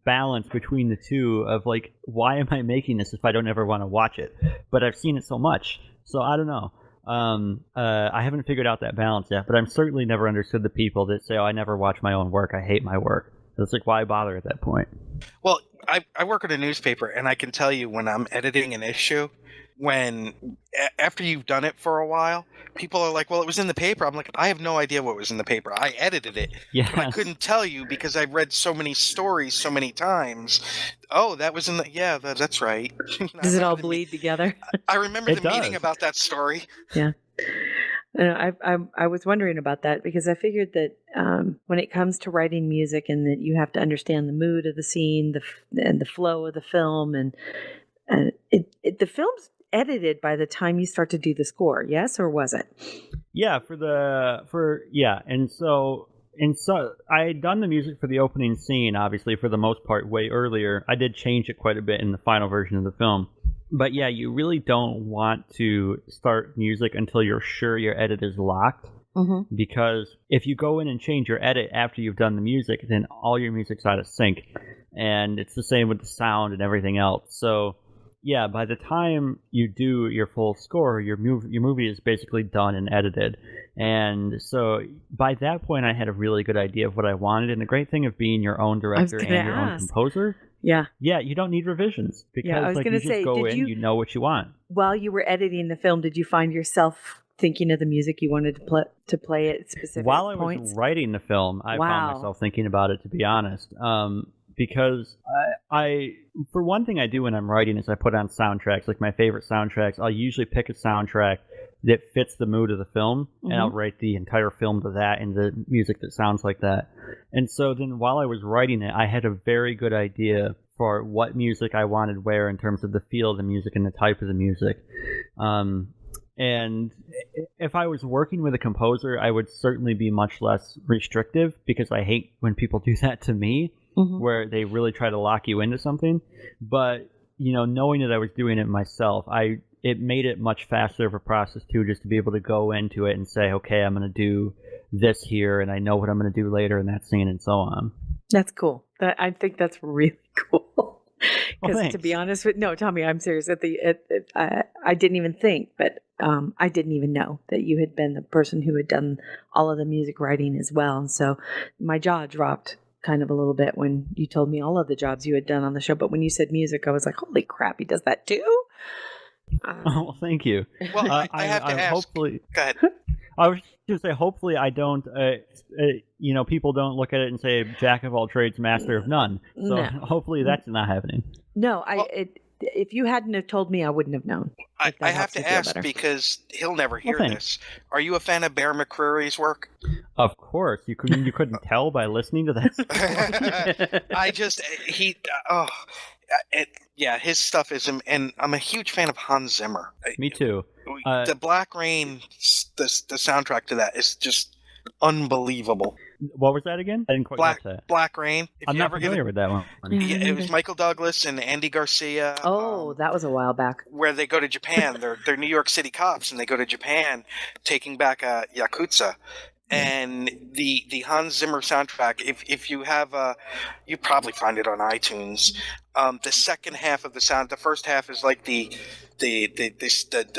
balance between the two of like, why am I making this if I don't ever want to watch it? But I've seen it so much, so I don't know. I haven't figured out that balance yet, but I'm certainly never understood the people that say, "Oh, I never watch my own work. I hate my work." It's like, why bother at that point? Well, I work in a newspaper, and I can tell you when I'm editing an issue, after you've done it for a while, people are like, "Well, it was in the paper." I'm like, I have no idea what was in the paper. I edited it. Yeah. I couldn't tell you because I've read so many stories so many times. Oh, that was in the... Yeah, that's right. Does it all bleed together? I remember the meeting does. about that story. Yeah. I was wondering about that because I figured that when it comes to writing music and that you have to understand the mood of the scene, and the flow of the film, and the film's edited by the time you start to do the score, yes, or was it? Yeah, and so I had done the music for the opening scene, obviously, for the most part, way earlier. I did change it quite a bit in the final version of the film. But yeah, you really don't want to start music until you're sure your edit is locked. Mm-hmm. Because if you go in and change your edit after you've done the music, then all your music's out of sync. And it's the same with the sound and everything else. So yeah, by the time you do your full score, your movie is basically done and edited. And so by that point, I had a really good idea of what I wanted. And the great thing of being your own director and your own composer, yeah, you don't need revisions because I was like, you just say, go in, you know what you want. While you were editing the film, did you find yourself thinking of the music you wanted to play at specific While I points? was writing the film, I found myself thinking about it, to be honest. Because I, for one thing I do when I'm writing is I put on soundtracks, like my favorite soundtracks. I'll usually pick a soundtrack that fits the mood of the film, and I'll write the entire film to that and the music that sounds like that. And so then while I was writing it, I had a very good idea for what music I wanted where in terms of the feel of the music and the type of the music. And if I was working with a composer, I would certainly be much less restrictive because I hate when people do that to me. Where they really try to lock you into something. But, knowing that I was doing it myself, it made it much faster of a process, too, just to be able to go into it and say, okay, I'm going to do this here, and I know what I'm going to do later in that scene, and so on. That's cool. I think that's really cool. Because to be honest Tommy, I'm serious. I didn't even think, but I didn't even know that you had been the person who had done all of the music writing as well. And so my jaw dropped kind of a little bit when you told me all of the jobs you had done on the show. But when you said music, I was like, holy crap, he does that too? Oh, thank you. Well, I have to ask. Hopefully, go ahead. I was just say, hopefully I don't, people don't look at it and say, jack of all trades, master of none. So No. Hopefully that's not happening. No, if you hadn't have told me, I wouldn't have known. I have to ask because he'll never hear this. Are you a fan of Bear McCreary's work? Of course. You couldn't tell by listening to that. His stuff is, and I'm a huge fan of Hans Zimmer. Me too. The Black Rain, the soundtrack to that is just unbelievable. What was that again? I didn't quite catch that. Black Rain. I'm not familiar with that one. Yeah, it was Michael Douglas and Andy Garcia. Oh, that was a while back. Where they go to Japan. They're New York City cops, and they go to Japan, taking back Yakuza. And the Hans Zimmer soundtrack, if you have you probably find it on iTunes. The second half of the first half is like the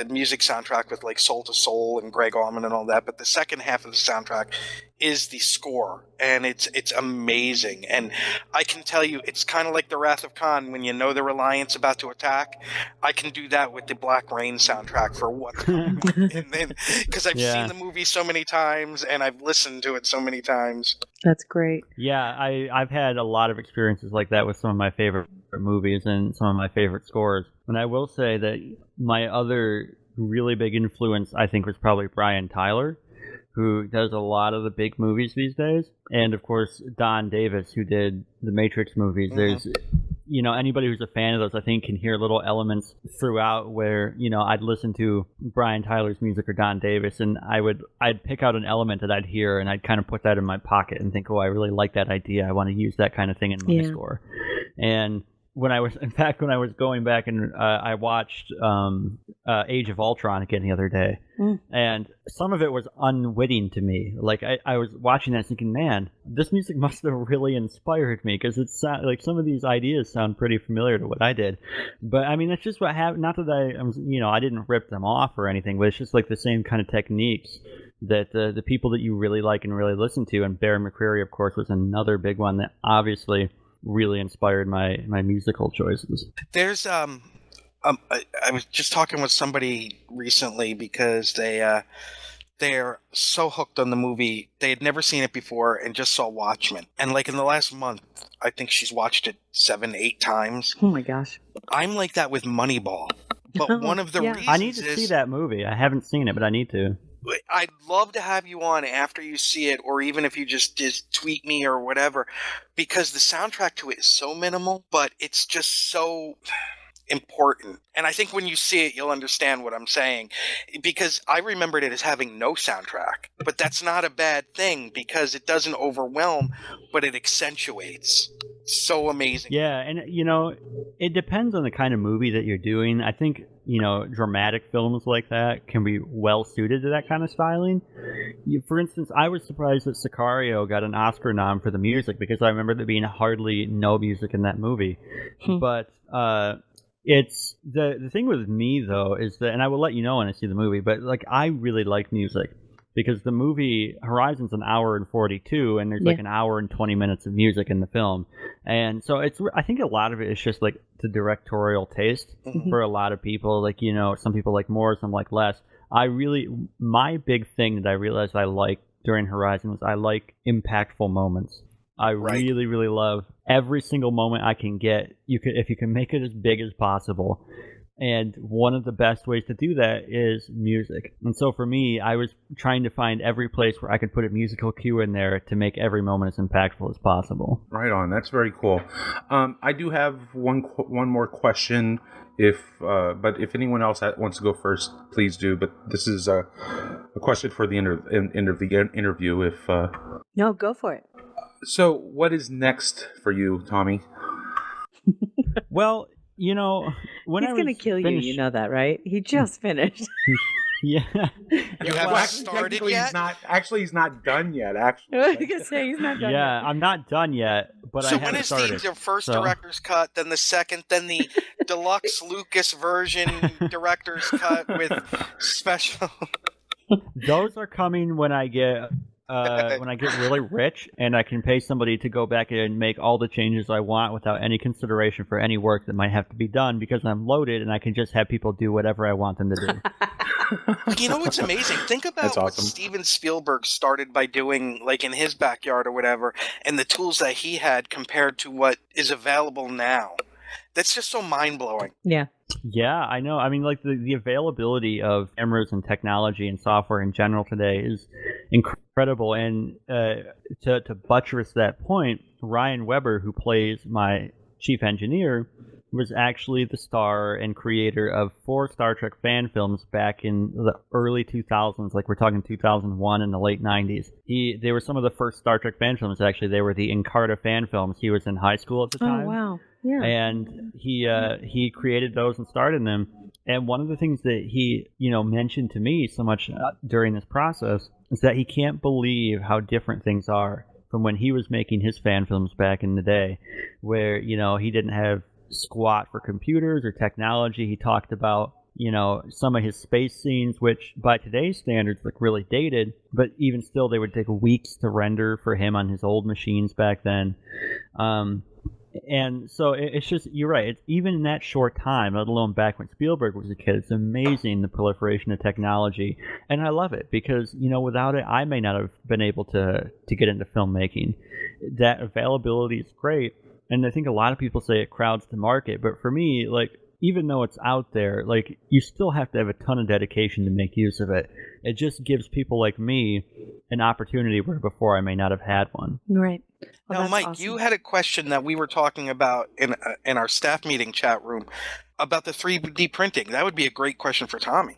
music soundtrack with like Soul to Soul and Greg Allman and all that, but the second half of the soundtrack is the score, and it's amazing. And I can tell you, it's kind of like the Wrath of Khan when you know the Reliant's about to attack. I can do that with the Black Rain soundtrack for what, because I've seen the movie so many times and I've listened to it so many times. That's great. Yeah, I've had a lot of experiences like that with some of my favorite movies and some of my favorite scores. And I will say that my other really big influence, I think, was probably Brian Tyler, who does a lot of the big movies these days. And of course, Don Davis, who did the Matrix movies. There's, anybody who's a fan of those, I think, can hear little elements throughout where, I'd listen to Brian Tyler's music or Don Davis, and I'd pick out an element that I'd hear, and I'd kind of put that in my pocket and think, oh, I really like that idea. I want to use that kind of thing in my score. And when I was going back and I watched Age of Ultron again the other day, and some of it was unwitting to me. Like I was watching that thinking, man, this music must have really inspired me, because it's like some of these ideas sound pretty familiar to what I did. But I mean, that's just what happened. Not that I didn't rip them off or anything, but it's just like the same kind of techniques that the people that you really like and really listen to. And Bear McCreary, of course, was another big one that obviously really inspired my musical choices. There's I was just talking with somebody recently because they're so hooked on the movie. They had never seen it before and just saw Watchmen. And like in the last month, I think she's watched it 7-8 times. Oh my gosh. I'm like that with Moneyball. But one of the reasons I need to see that movie. I haven't seen it, but I need to. I'd love to have you on after you see it, or even if you just tweet me or whatever, because the soundtrack to it is so minimal, but it's just so important. And I think when you see it, you'll understand what I'm saying, because I remembered it as having no soundtrack, but that's not a bad thing because it doesn't overwhelm, but it accentuates. So amazing. Yeah, and it depends on the kind of movie that you're doing. I think dramatic films like that can be well suited to that kind of styling. For instance, I was surprised that Sicario got an Oscar nom for the music, because I remember there being hardly no music in that movie. But it's the thing with me though is that, and I will let you know when I see the movie, but like I really like music. Because the movie Horizon's an hour and 42, and there's like an hour and 20 minutes of music in the film. And so I think a lot of it is just like the directorial taste for a lot of people. Like, some people like more, some like less. My big thing that I realized I liked during Horizon was I like impactful moments. I really, really love every single moment I can get. If you can make it as big as possible. And one of the best ways to do that is music. And so for me, I was trying to find every place where I could put a musical cue in there to make every moment as impactful as possible. Right on. That's very cool. I do have one more question. But if anyone else wants to go first, please do. But this is a question for the interview. No, go for it. So, what is next for you, Tommy? Well, when he's going to kill you, you know that, right? He just finished. Yeah. You haven't started yet? He's not done yet, actually. I was going to say, he's not done yet. Yeah, I'm not done yet, but I haven't started. So when is the first director's cut, then the second, then the deluxe Lucas version director's cut with special... Those are coming when I get... when I get really rich and I can pay somebody to go back and make all the changes I want without any consideration for any work that might have to be done, because I'm loaded and I can just have people do whatever I want them to do. You know what's amazing? Think about what Steven Spielberg started by doing, like in his backyard or whatever, and the tools that he had compared to what is available now. That's just so mind-blowing. Yeah. Yeah, I know. I mean, like the availability of cameras and technology and software in general today is incredible. And to buttress that point, Ryan Weber, who plays my chief engineer, was actually the star and creator of 4 Star Trek fan films back in the early 2000s. Like we're talking 2001 and the late 90s. They were some of the first Star Trek fan films. Actually, they were the Encarta fan films. He was in high school at the time. Oh, wow. Yeah. And he created those and starred in them. And one of the things that he, mentioned to me so much during this process is that he can't believe how different things are from when he was making his fan films back in the day, where, he didn't have squat for computers or technology. He talked about, some of his space scenes, which by today's standards look really dated, but even still they would take weeks to render for him on his old machines back then. And so it's just, you're right, it's even in that short time, let alone back when Spielberg was a kid, it's amazing the proliferation of technology. And I love it because, without it, I may not have been able to get into filmmaking. That availability is great. And I think a lot of people say it crowds the market. But for me, like, even though it's out there, like, you still have to have a ton of dedication to make use of it. It just gives people like me an opportunity where before I may not have had one. Right. Well, Now, that's Mike, awesome. you had a question that we were talking about in our staff meeting chat room about the 3D printing. That would be a great question for Tommy.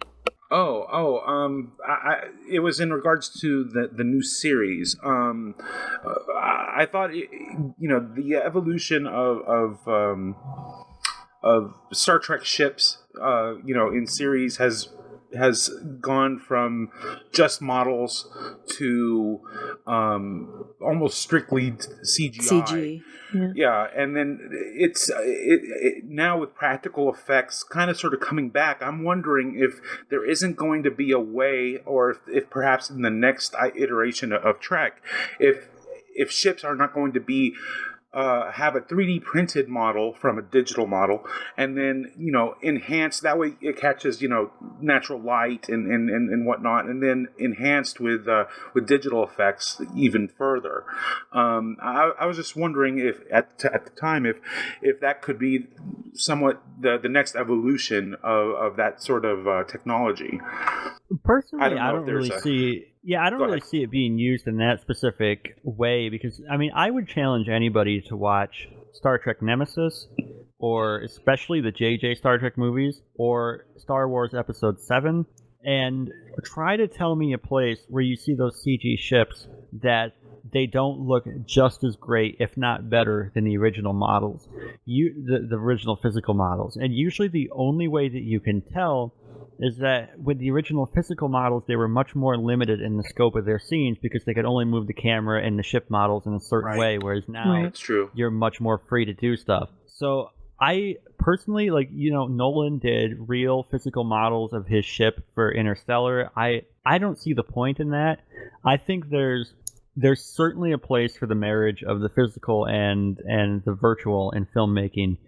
It was in regards to the new series. I thought, the evolution of Star Trek ships, in series has gone from just models to almost strictly CGI. CG. Yeah, and then it's now with practical effects kind of sort of coming back. I'm wondering if there isn't going to be a way, or if perhaps in the next iteration of Trek, if ships are not going to be have a 3D printed model from a digital model, and then enhanced. That way, it catches natural light and whatnot, and then enhanced with digital effects even further. I was just wondering if at the time if that could be somewhat the next evolution of that sort of technology. Personally, I don't really see. Yeah, I don't Go really ahead. see it being used in that specific way because, I mean, I would challenge anybody to watch Star Trek Nemesis, or especially the JJ Star Trek movies, or Star Wars Episode 7, and try to tell me a place where you see those CG ships that they don't look just as great, if not better, than the original models, the original physical models. And usually the only way that you can tell is that with the original physical models, they were much more limited in the scope of their scenes because they could only move the camera and the ship models in a certain way, whereas now That's true. you're much more free to do stuff. So I personally, Nolan did real physical models of his ship for Interstellar. I don't see the point in that. I think there's certainly a place for the marriage of the physical and the virtual in filmmaking.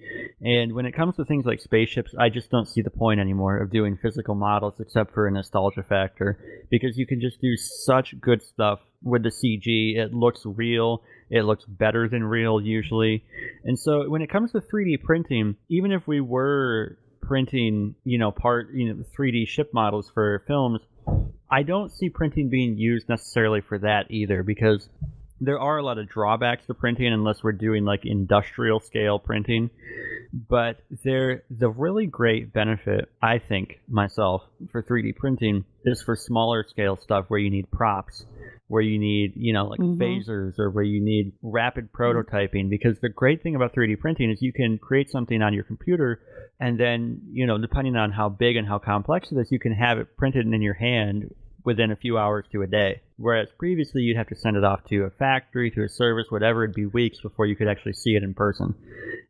And when it comes to things like spaceships, I just don't see the point anymore of doing physical models except for a nostalgia factor, because you can just do such good stuff with the CG. It looks real. It looks better than real usually. And so when it comes to 3D printing, even if we were printing, 3D ship models for films, I don't see printing being used necessarily for that either, because there are a lot of drawbacks to printing unless we're doing like industrial scale printing. But the really great benefit, I think, myself, for 3D printing is for smaller scale stuff where you need props, where you need, phasers, or where you need rapid prototyping. Because the great thing about 3D printing is you can create something on your computer, and then, depending on how big and how complex it is, you can have it printed in your hand within a few hours to a day. Whereas previously you'd have to send it off to a factory, to a service, whatever. It'd be weeks before you could actually see it in person.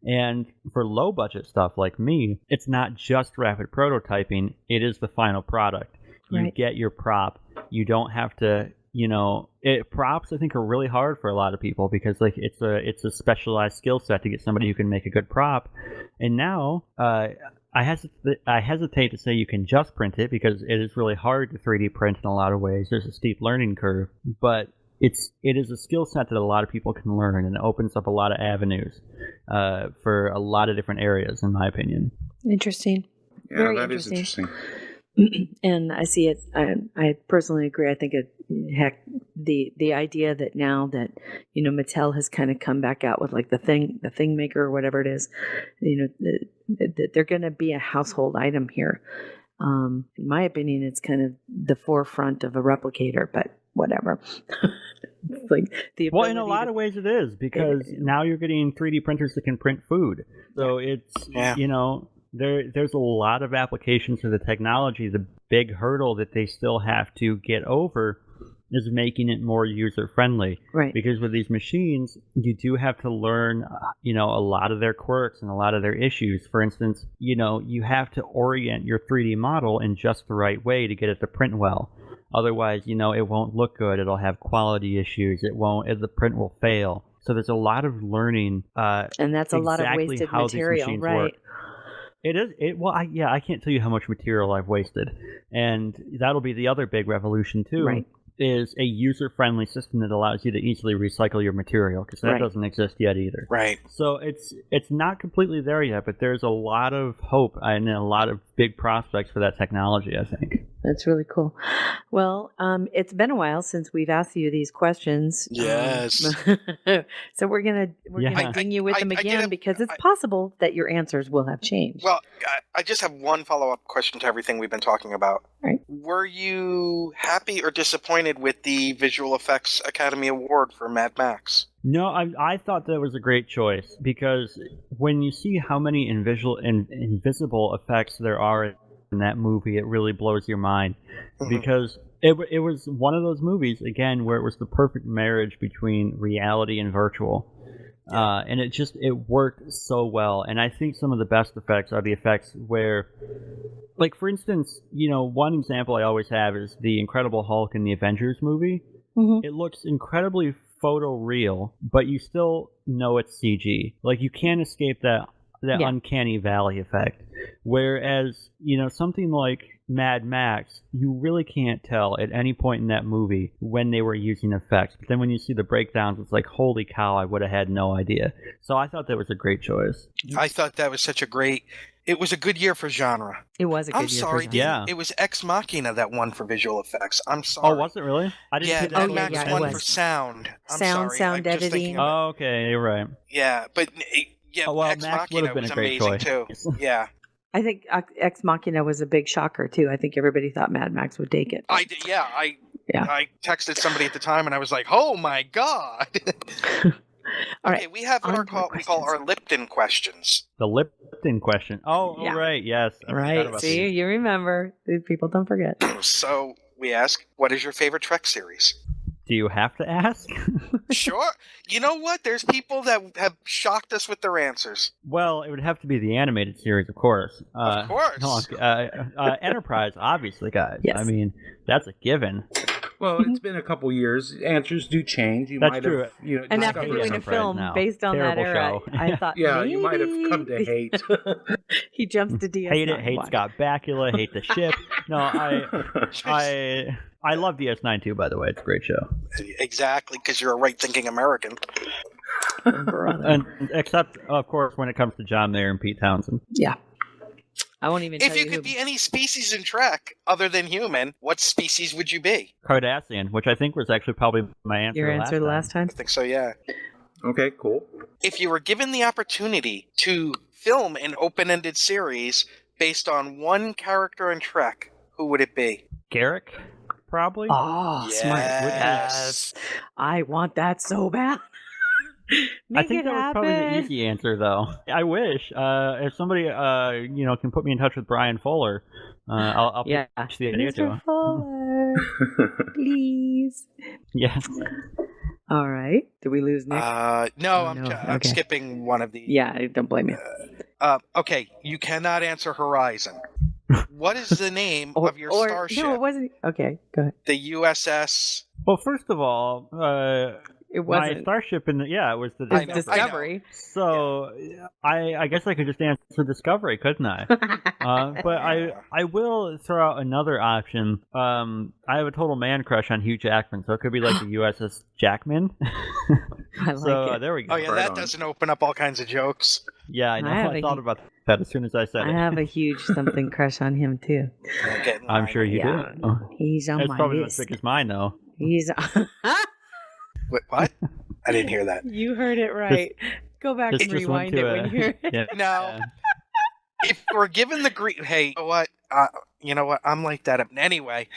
And for low budget stuff like me, it's not just rapid prototyping, it is the final product. You get your prop. You don't have to, props I think are really hard for a lot of people because it's a specialized skill set to get somebody who can make a good prop. And now, I hesitate to say you can just print it because it is really hard to 3D print in a lot of ways. There's a steep learning curve, but it is a skill set that a lot of people can learn, and it opens up a lot of avenues for a lot of different areas, in my opinion. Interesting. Yeah, Very that is interesting. And I see it. I personally agree. I think the idea that now that Mattel has kind of come back out with like the thing maker or whatever it is, that they're going to be a household item here. In my opinion, it's kind of the forefront of a replicator, but whatever. Like well, in a lot of ways it is, because now you're getting 3D printers that can print food. So it's there's a lot of applications for the technology. The big hurdle that they still have to get over is making it more user-friendly. Right. Because with these machines, you do have to learn, a lot of their quirks and a lot of their issues. For instance, you have to orient your 3D model in just the right way to get it to print well. Otherwise, it won't look good. It'll have quality issues. The print will fail. So there's a lot of learning. And that's a lot of wasted material, right? Work. It is. I can't tell you how much material I've wasted, and that'll be the other big revolution too. Right. is a user-friendly system that allows you to easily recycle your material, because that Right. doesn't exist yet either. Right. So it's not completely there yet, but there's a lot of hope and a lot of big prospects for that technology, I think. That's really cool. Well, it's been a while since we've asked you these questions. Yes. So we're gonna Yeah. ding you with I them did again have- because it's possible that your answers will have changed. Well, I just have one follow-up question to everything we've been talking about. Right. Were you happy or disappointed with the Visual Effects Academy Award for Mad Max? No, I thought that was a great choice, because when you see how many invisible effects there are in that movie, it really blows your mind. Mhm. Because it was one of those movies, again, where it was the perfect marriage between reality and virtual. And it worked so well. And I think some of the best effects are the effects where, like, for instance, one example I always have is the Incredible Hulk in the Avengers movie. Mhm. It looks incredibly photoreal, but you still know it's CG. Like, you can't escape that Yeah. uncanny valley effect. Whereas, something like Mad Max, you really can't tell at any point in that movie when they were using effects. But then when you see the breakdowns, it's like, holy cow, I would have had no idea. So I thought that was a great choice. I thought that was it was a good year for genre. It was a good I'm year sorry, for dude. Yeah. It was Ex Machina that won for visual effects. I'm sorry. Oh, was it really? I didn't Yeah, see that. Mad yeah, Max yeah, it won was. for sound. I'm Sound, sorry. sound I'm just thinking editing. about- Oh, okay, you're right. Yeah, but Oh, well, Ex Max would Machina have been was a great amazing choice. too. Yeah, I think Ex Machina was a big shocker too. I think everybody thought Mad Max would take it. I Yeah. texted somebody at the time and I was like, "Oh my god!" All Okay, right. we have what on we to call questions. our Lipton questions. The Lipton question. Oh, Yeah. right, yes. I forgot Right. about See, these. you remember. These people don't forget. So we ask, "What is your favorite Trek series?" Do you have to ask? Sure. You know what? There's people that have shocked us with their answers. Well, it would have to be the animated series, of course. Of course. Enterprise, obviously, guys. Yes. I mean, that's a given. Well, it's been a couple years. Answers do change. You That's might true. have, And I after hate discovered doing a Enterprise film now. based on Terrible that era, show. I thought Yeah, you might have maybe come to hate. he jumps to DS9. Hate it. Hate Why? Scott Bakula. Hate the ship. No, I love DS9 too. By the way, it's a great show. Exactly, because you're a right-thinking American. Brother. And except, of course, when it comes to John Mayer and Pete Townsend. Yeah. I won't even If tell you you could who. be any species in Trek other than human, what species would you be? Cardassian, which I think was actually probably my answer. Your answer the last time? I think so, yeah. Okay, cool. If you were given the opportunity to film an open-ended series based on one character in Trek, who would it be? Garrick, probably. Oh, smart. Yes. I want that so bad. I think that was probably the easy answer, though. I wish if somebody can put me in touch with Brian Fuller, I'll pitch the idea to Mr. him. Fuller, please. Yes. All right. Did we lose Nick? No, Oh, I'm, no. I'm Okay. skipping one of the... Yeah, I don't blame you. Okay, you cannot answer Horizon. What is the name of your starship? No, it wasn't. Okay, go ahead. The USS... Well, first of all, It my wasn't. starship it was the It was I know. Discovery. So I guess I could just answer Discovery, couldn't I? But I will throw out another option. I have a total man crush on Hugh Jackman, so it could be like the USS Jackman. I like So it. there we go. Oh, yeah, Right that on. doesn't open up all kinds of jokes. Yeah, I know. I have I a thought about that as soon as I said I it. have a huge something crush on him too. Get in I'm line. sure you Yeah. do. Oh, He's on it's my probably not as list. thick as mine, though. He's. Wait, what? I didn't hear that. You heard it right. Go back This and just went rewind it to when you hear it. yeah. No. If we're given the green... Hey, you know what? I'm like that. Anyway.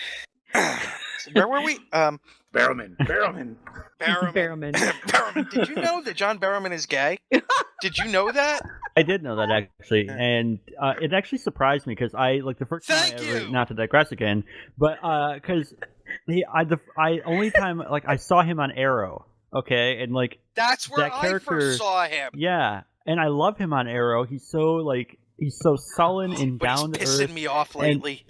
Where were we? Barrowman. Barrowman. Barrowman. Barrowman. Did you know that John Barrowman is gay? Did you know that? I did know that actually, and it actually surprised me because I like the first time Thank I ever, you! not to digress again, but because I only time like I saw him on Arrow, okay, and like That's where That I character- first saw him. yeah, and I love him on Arrow. He's so sullen and But he's down to pissing earth. me off lately.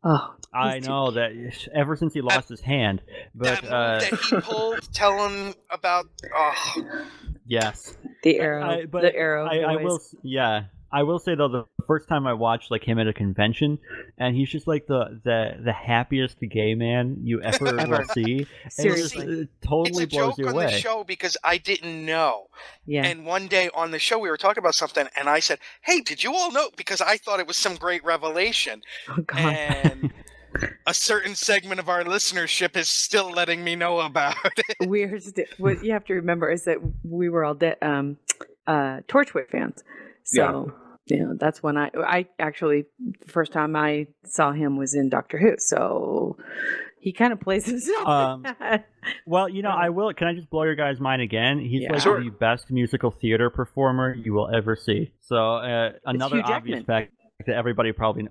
Oh, I he's too know that ever since he lost his hand, but that move that he pulled, telling about... Oh, yes, the arrow. but the arrow. I will, boys. yeah. I will say though, the first time I watched like him at a convention, and he's just like the happiest gay man you ever will see. Seriously. And it totally it's a blows joke you on away. the show because I didn't know. Yeah. And one day on the show we were talking about something, and I said, "Hey, did you all know?" Because I thought it was some great revelation. Oh God. And a certain segment of our listenership is still letting me know about it. What you have to remember is that we were all Torchwood fans. So, that's when I actually, the first time I saw him was in Doctor Who. So he kind of plays himself. Well, I will. Can I just blow your guys' mind again? He's like Sure. the best musical theater performer you will ever see. So another Hugh obvious Jackman. fact that everybody probably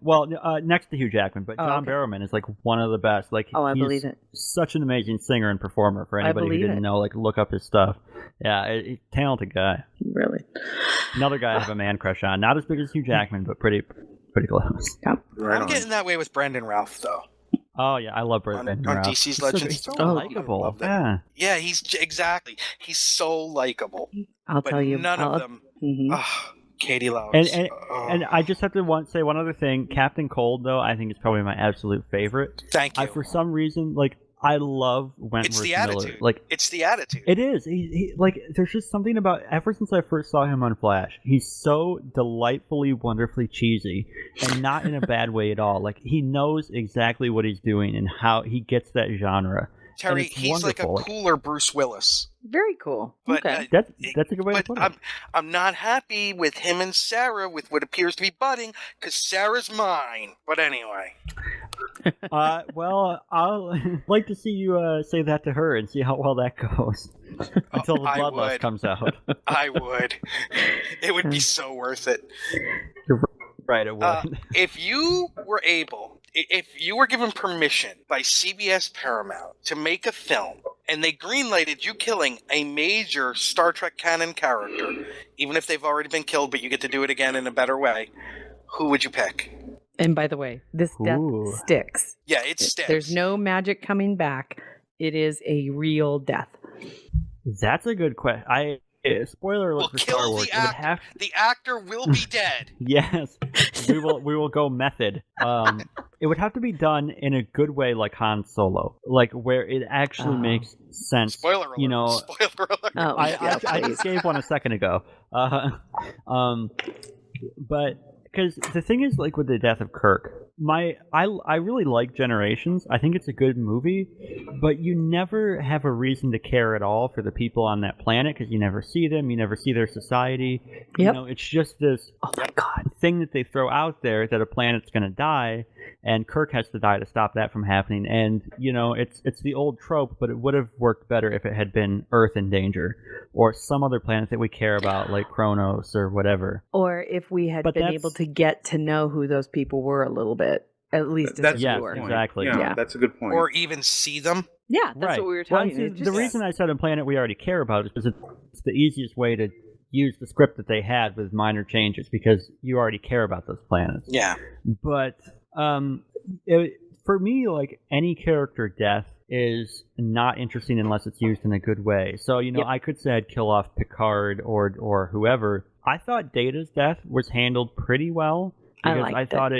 next to Hugh Jackman, but John okay. Barrowman is like one of the best. Like, I he's believe it. such an amazing singer and performer. For anybody who believe didn't it. know, like, look up his stuff. Yeah, talented guy. Really. Another guy I have a man crush on. Not as big as Hugh Jackman, but pretty close. Yep. Right I'm on. getting that way with Brandon Ralph, though. Oh yeah, I love Brandon on Routh. DC's Legends. So Oh. likable. Love that. Yeah. Yeah, exactly. He's so likable. I'll But tell you. none of them. Mhm. Katie Loves. And I just have to say one other thing. Captain Cold, though, I think is probably my absolute favorite. Thank you. For some reason, like, I love Wentworth It's the Miller. attitude. Like, It's the attitude. it is. He like, there's just something about. Ever since I first saw him on Flash, he's so delightfully, wonderfully cheesy, and not in a bad way at all. Like, he knows exactly what he's doing and how he gets that genre. Terry, it's he's like a wonderful. cooler Bruce Willis. Very cool. But, Okay. That's a good way to But put it. I'm not happy with him and Sarah with what appears to be budding, because Sarah's mine. But anyway. Well, I'll like to see you say that to her and see how well that goes until the I bloodlust would. comes out. I would. It would be so worth it. Right, it would. If you were given permission by CBS Paramount to make a film, and they greenlighted you killing a major Star Trek canon character, even if they've already been killed, but you get to do it again in a better way, who would you pick? And by the way, this death Ooh. sticks. Yeah, it sticks. There's no magic coming back. It is a real death. That's a good question. Spoiler alert We'll for kill Star Wars. the It would actor. have The actor will be dead. Yes, we will go method. It would have to be done in a good way, like Han Solo, like where it actually makes sense. Spoiler alert. You know, Spoiler alert. Oh, I just gave one a second ago. But because the thing is, like with the death of Kirk, I really like Generations. I think it's a good movie, but you never have a reason to care at all for the people on that planet because you never see them, you never see their society. Yep. You know, it's just this Oh my God. thing that they throw out there that a planet's going to die, and Kirk has to die to stop that from happening. And you know, it's the old trope, but it would have worked better if it had been Earth in danger or some other planet that we care about, like Kronos or whatever. Or if we had But been that's- able to get to know who those people were a little bit, at least as That's a Yes, viewer. point. exactly. Yeah, Yeah. that's a good point. Or even see them. Yeah, that's Right. what we were Well, talking see, about. the reason I said a planet we already care about is because it's the easiest way to use the script that they had with minor changes because you already care about those planets. Yeah. But for me, like any character death is not interesting unless it's used in a good way. So, you know, Yep. I could say I'd kill off Picard or whoever. I thought Data's death was handled pretty well. I Because liked thought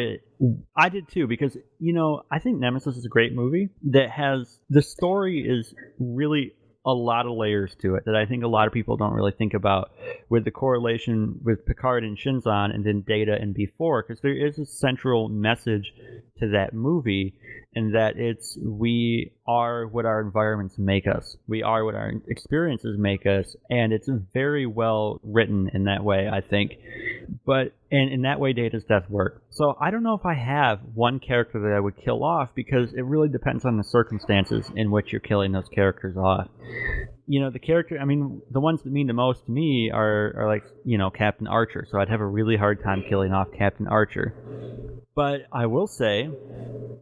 I did too, because, you know, I think Nemesis is a great movie that has, the story is really a lot of layers to it that I think a lot of people don't really think about with the correlation with Picard and Shinzon and then Data and B4, because there is a central message to that movie, and that it's we are what our environments make us. We are what our experiences make us, and it's very well written in that way, I think. But and in that way, Data's death worked. So I don't know if I have one character that I would kill off, because it really depends on the circumstances in which you're killing those characters off. You know, the character, I mean, the ones that mean the most to me are like, you know, Captain Archer. So I'd have a really hard time killing off Captain Archer. But I will say,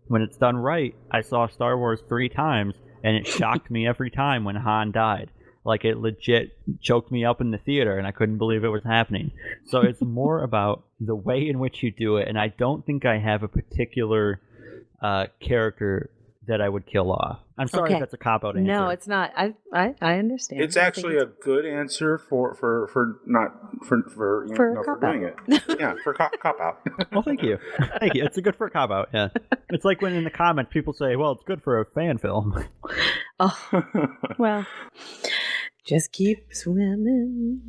when it's done right, I saw Star Wars 3 times, and it shocked me every time when Han died. Like, it legit choked me up in the theater, and I couldn't believe it was happening. So it's more about the way in which you do it, and I don't think I have a particular character that I would kill off. I'm sorry if that's a cop-out answer. No, it's not. I understand. It's actually a good answer for doing it. Yeah, for cop out. Well, thank you. Thank you. It's good for a cop-out, yeah. It's like when in the comments people say, well, it's good for a fan film. Oh, well, just keep swimming.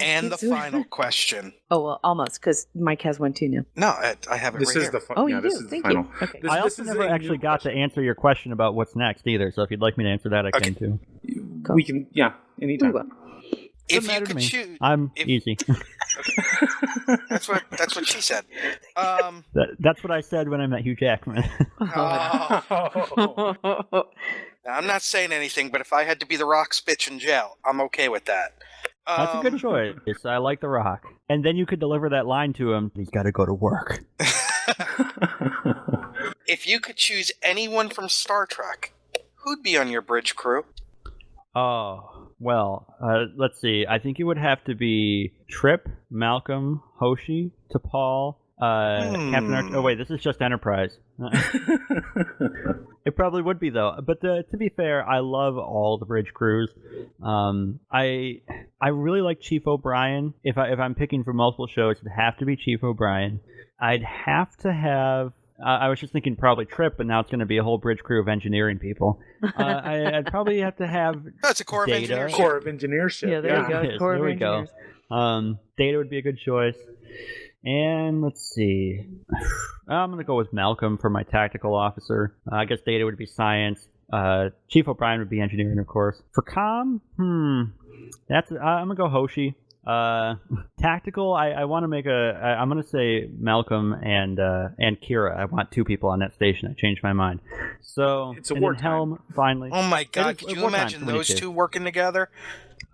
And the final question. Oh, well, almost, because Mike has one too now. No, I have it This right is here. this is the final. Okay. I also never actually got to answer your question about what's next either, so if you'd like me to answer that, I can too. Cool. We can, anytime. If you matter to could me. choose, I'm easy. that's what she said. That's what I said when I met Hugh Jackman. Now, I'm not saying anything, but if I had to be the Rock's bitch in jail, I'm okay with that. That's a good choice. I like The Rock. And then you could deliver that line to him, he's got to go to work. If you could choose anyone from Star Trek, who'd be on your bridge crew? Oh, well, let's see. I think it would have to be Trip, Malcolm, Hoshi, T'Pol, Captain Oh, wait, this is just Enterprise. It probably would be, though. But to be fair, I love all the bridge crews. I really like Chief O'Brien. If I'm picking for multiple shows, it'd have to be Chief O'Brien. I'd have to have... I was just thinking probably Trip, but now it's going to be a whole bridge crew of engineering people. I'd probably have to have That's a Corps of Engineers. Corps of Engineers ship. Yeah, there you go. Yes, Corps there of we go. Engineers. Data would be a good choice. And let's see. I'm going to go with Malcolm for my tactical officer. I guess Data would be science. Chief O'Brien would be engineering, of course. For comm, I'm going to go Hoshi. Tactical, I want to make I'm going to say Malcolm and Kira. I want two people on that station. I changed my mind. So it's a wartime. Helm, finally. Oh my God, could you imagine those two working together?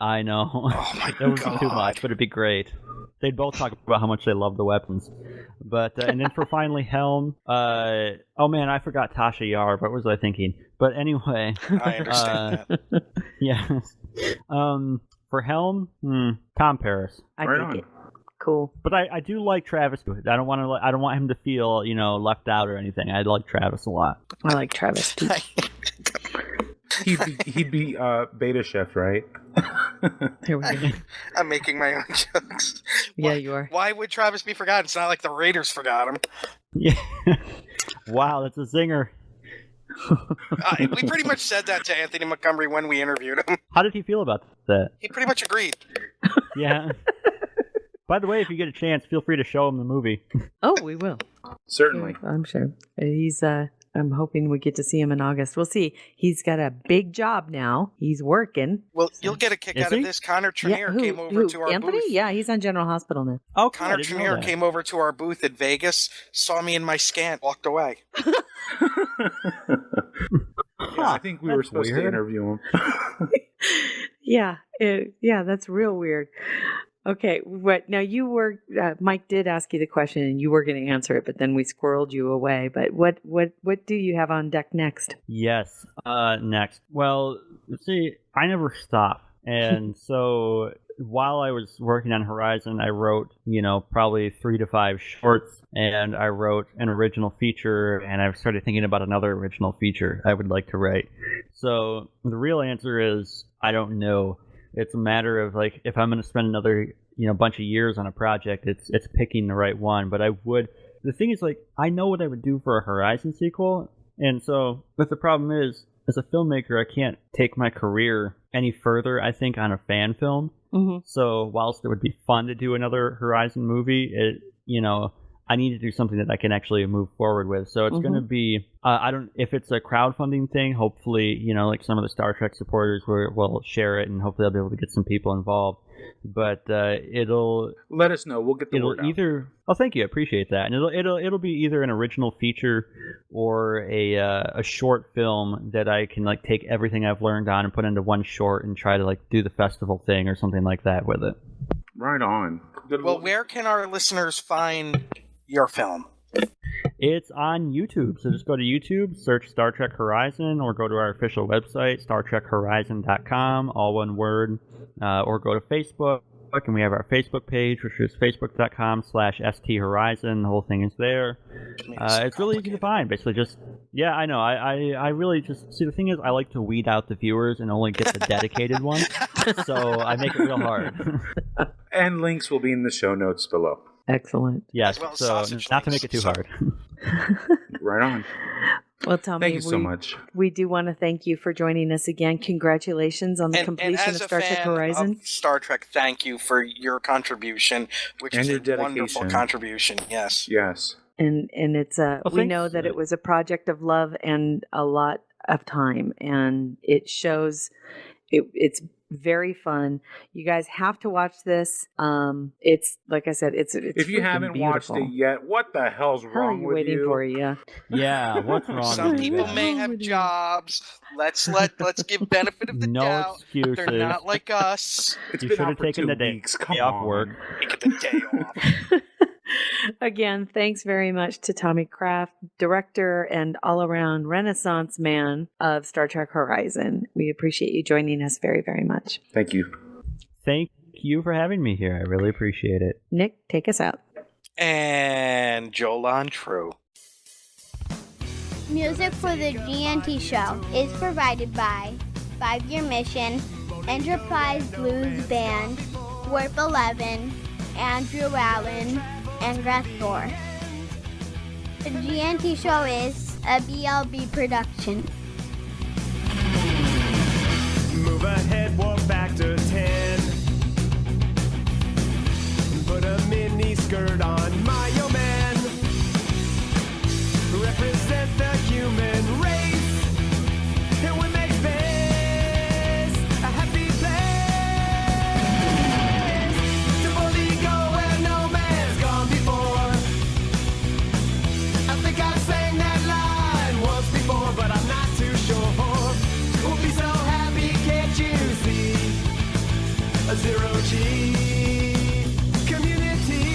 I know. Oh my That would be too much, but it'd be great. They'd both talk about how much they love the weapons. But and then for finally Helm, oh man, I forgot Tasha Yar. What was I thinking? But anyway, I understand that. Yeah. For Helm, Tom Paris. I think it. Cool. But I do like Travis. I don't want him to feel left out or anything. I like Travis a lot. I like Travis too. He'd be beta chef, right? Here we go. I'm making my own jokes. Yeah, you are. Why would Travis be forgotten? It's not like the Raiders forgot him. Yeah. Wow, that's a zinger. We pretty much said that to Anthony Montgomery when we interviewed him. How did he feel about that? He pretty much agreed. Yeah. By the way, if you get a chance, feel free to show him the movie. Oh, we will. Certainly. I'm sure. He's I'm hoping we get to see him in August. We'll see. He's got a big job now. He's working. Well, you'll get a kick out of this. Connor Trenier came over to our Anthony? booth. Yeah, he's on General Hospital now. Oh, Connor Trenier came over to our booth at Vegas, saw me in my scant, walked away. Yeah, I think we were supposed to interview him. Yeah, that's real weird. Okay, now you were Mike did ask you the question, and you were going to answer it, but then we squirreled you away. But what do you have on deck next? Yes, next. Well, see, I never stop, and so while I was working on Horizon, I wrote probably 3 to 5 shorts, and I wrote an original feature, and I started thinking about another original feature I would like to write. So the real answer is I don't know. It's a matter of if I'm going to spend another bunch of years on a project, it's picking the right one. But the thing is I know what I would do for a Horizon sequel, and so but the problem is as a filmmaker I can't take my career any further. I think on a fan film. Mm-hmm. So whilst it would be fun to do another Horizon movie, I need to do something that I can actually move forward with. So it's going to be, if it's a crowdfunding thing, hopefully, some of the Star Trek supporters will share it and hopefully I'll be able to get some people involved. But it'll... Let us know. We'll get the word out. Oh, thank you. I appreciate that. And it'll be either an original feature or a short film that I can take everything I've learned on and put into one short and try to do the festival thing or something like that with it. Right on. Good well, where can our listeners find your film? It's on YouTube, so just go to YouTube, search Star Trek Horizon, or go to our official website, StarTrekHorizon.com, all one word, or go to Facebook, and we have our Facebook page, which is facebook.com/sthorizon. The whole thing is there. It's really easy to find. Basically, just I know. I really just see, the thing is, I like to weed out the viewers and only get the dedicated ones, so I make it real hard. And links will be in the show notes below. Excellent. Yes, well as so sausage not to links, make it too so- hard. Right on. Well, Tommy, Thank you so much. We do want to thank you for joining us again. Congratulations on the completion and of as a Star Trek fan Horizon. of Star Trek, thank you for your contribution, which And is your a dedication. wonderful contribution. Yes. Yes. And it's we thanks. know that it was a project of love and a lot of time, and it shows. It's very fun. You guys have to watch this. It's like I said, it's If you freaking haven't watched beautiful. it yet, what the hell's How are wrong you with waiting you? for you? Yeah, what's wrong Some with you? people guys? may have jobs. Let's give benefit of the No doubt. excuses. They're not like us. It's You been should out have for taken 2 the day weeks. Come off on. work. Take the day off. Again, thanks very much to Tommy Kraft, director and all-around Renaissance man of Star Trek Horizon. We appreciate you joining us very, very much. Thank you. Thank you for having me here. I really appreciate it. Nick, take us out. And Jolan True. Music for the GNT show is provided by 5 Year Mission, Enterprise Blues Band, Warp 11, Andrew Allen, and Grethor. The GNT show is a BLB production. Move ahead, walk back to 10. Put a mini skirt on my yo man. Represent the human race. And we make space a happy place. To boldly go where no man's gone before. I think I sang that line once before, but I'm not too sure. We'll be so happy, can't you see? A zero-G community.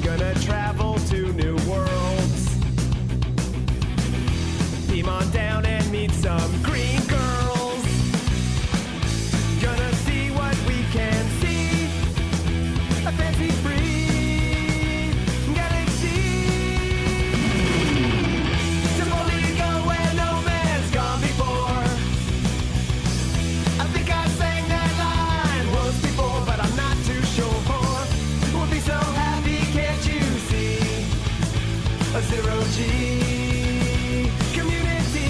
Gonna travel to new worlds. Beam on down and meet some green girls. Gonna see what we can see. A fancy free galaxy. To boldly go where no man's gone before. I think I sang that line once before, but I'm not too sure. We'll be so happy, can't you see? A zero-G community.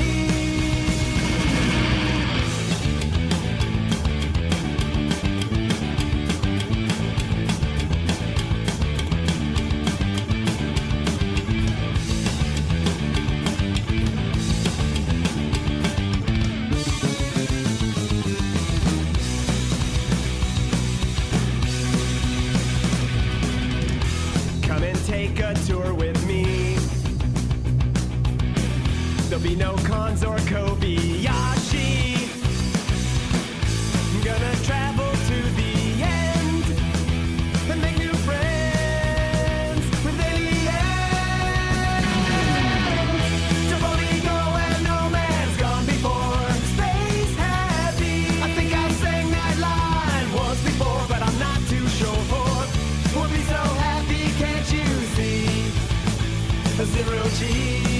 Come and take a tour with me. There'll be no cons or Kobayashi. Gonna travel to the end and make new friends with aliens. To boldly go where no man's gone before. Space happy. I think I sang that line once before, but I'm not too sure. We'll be so happy, can't you see? A zero-G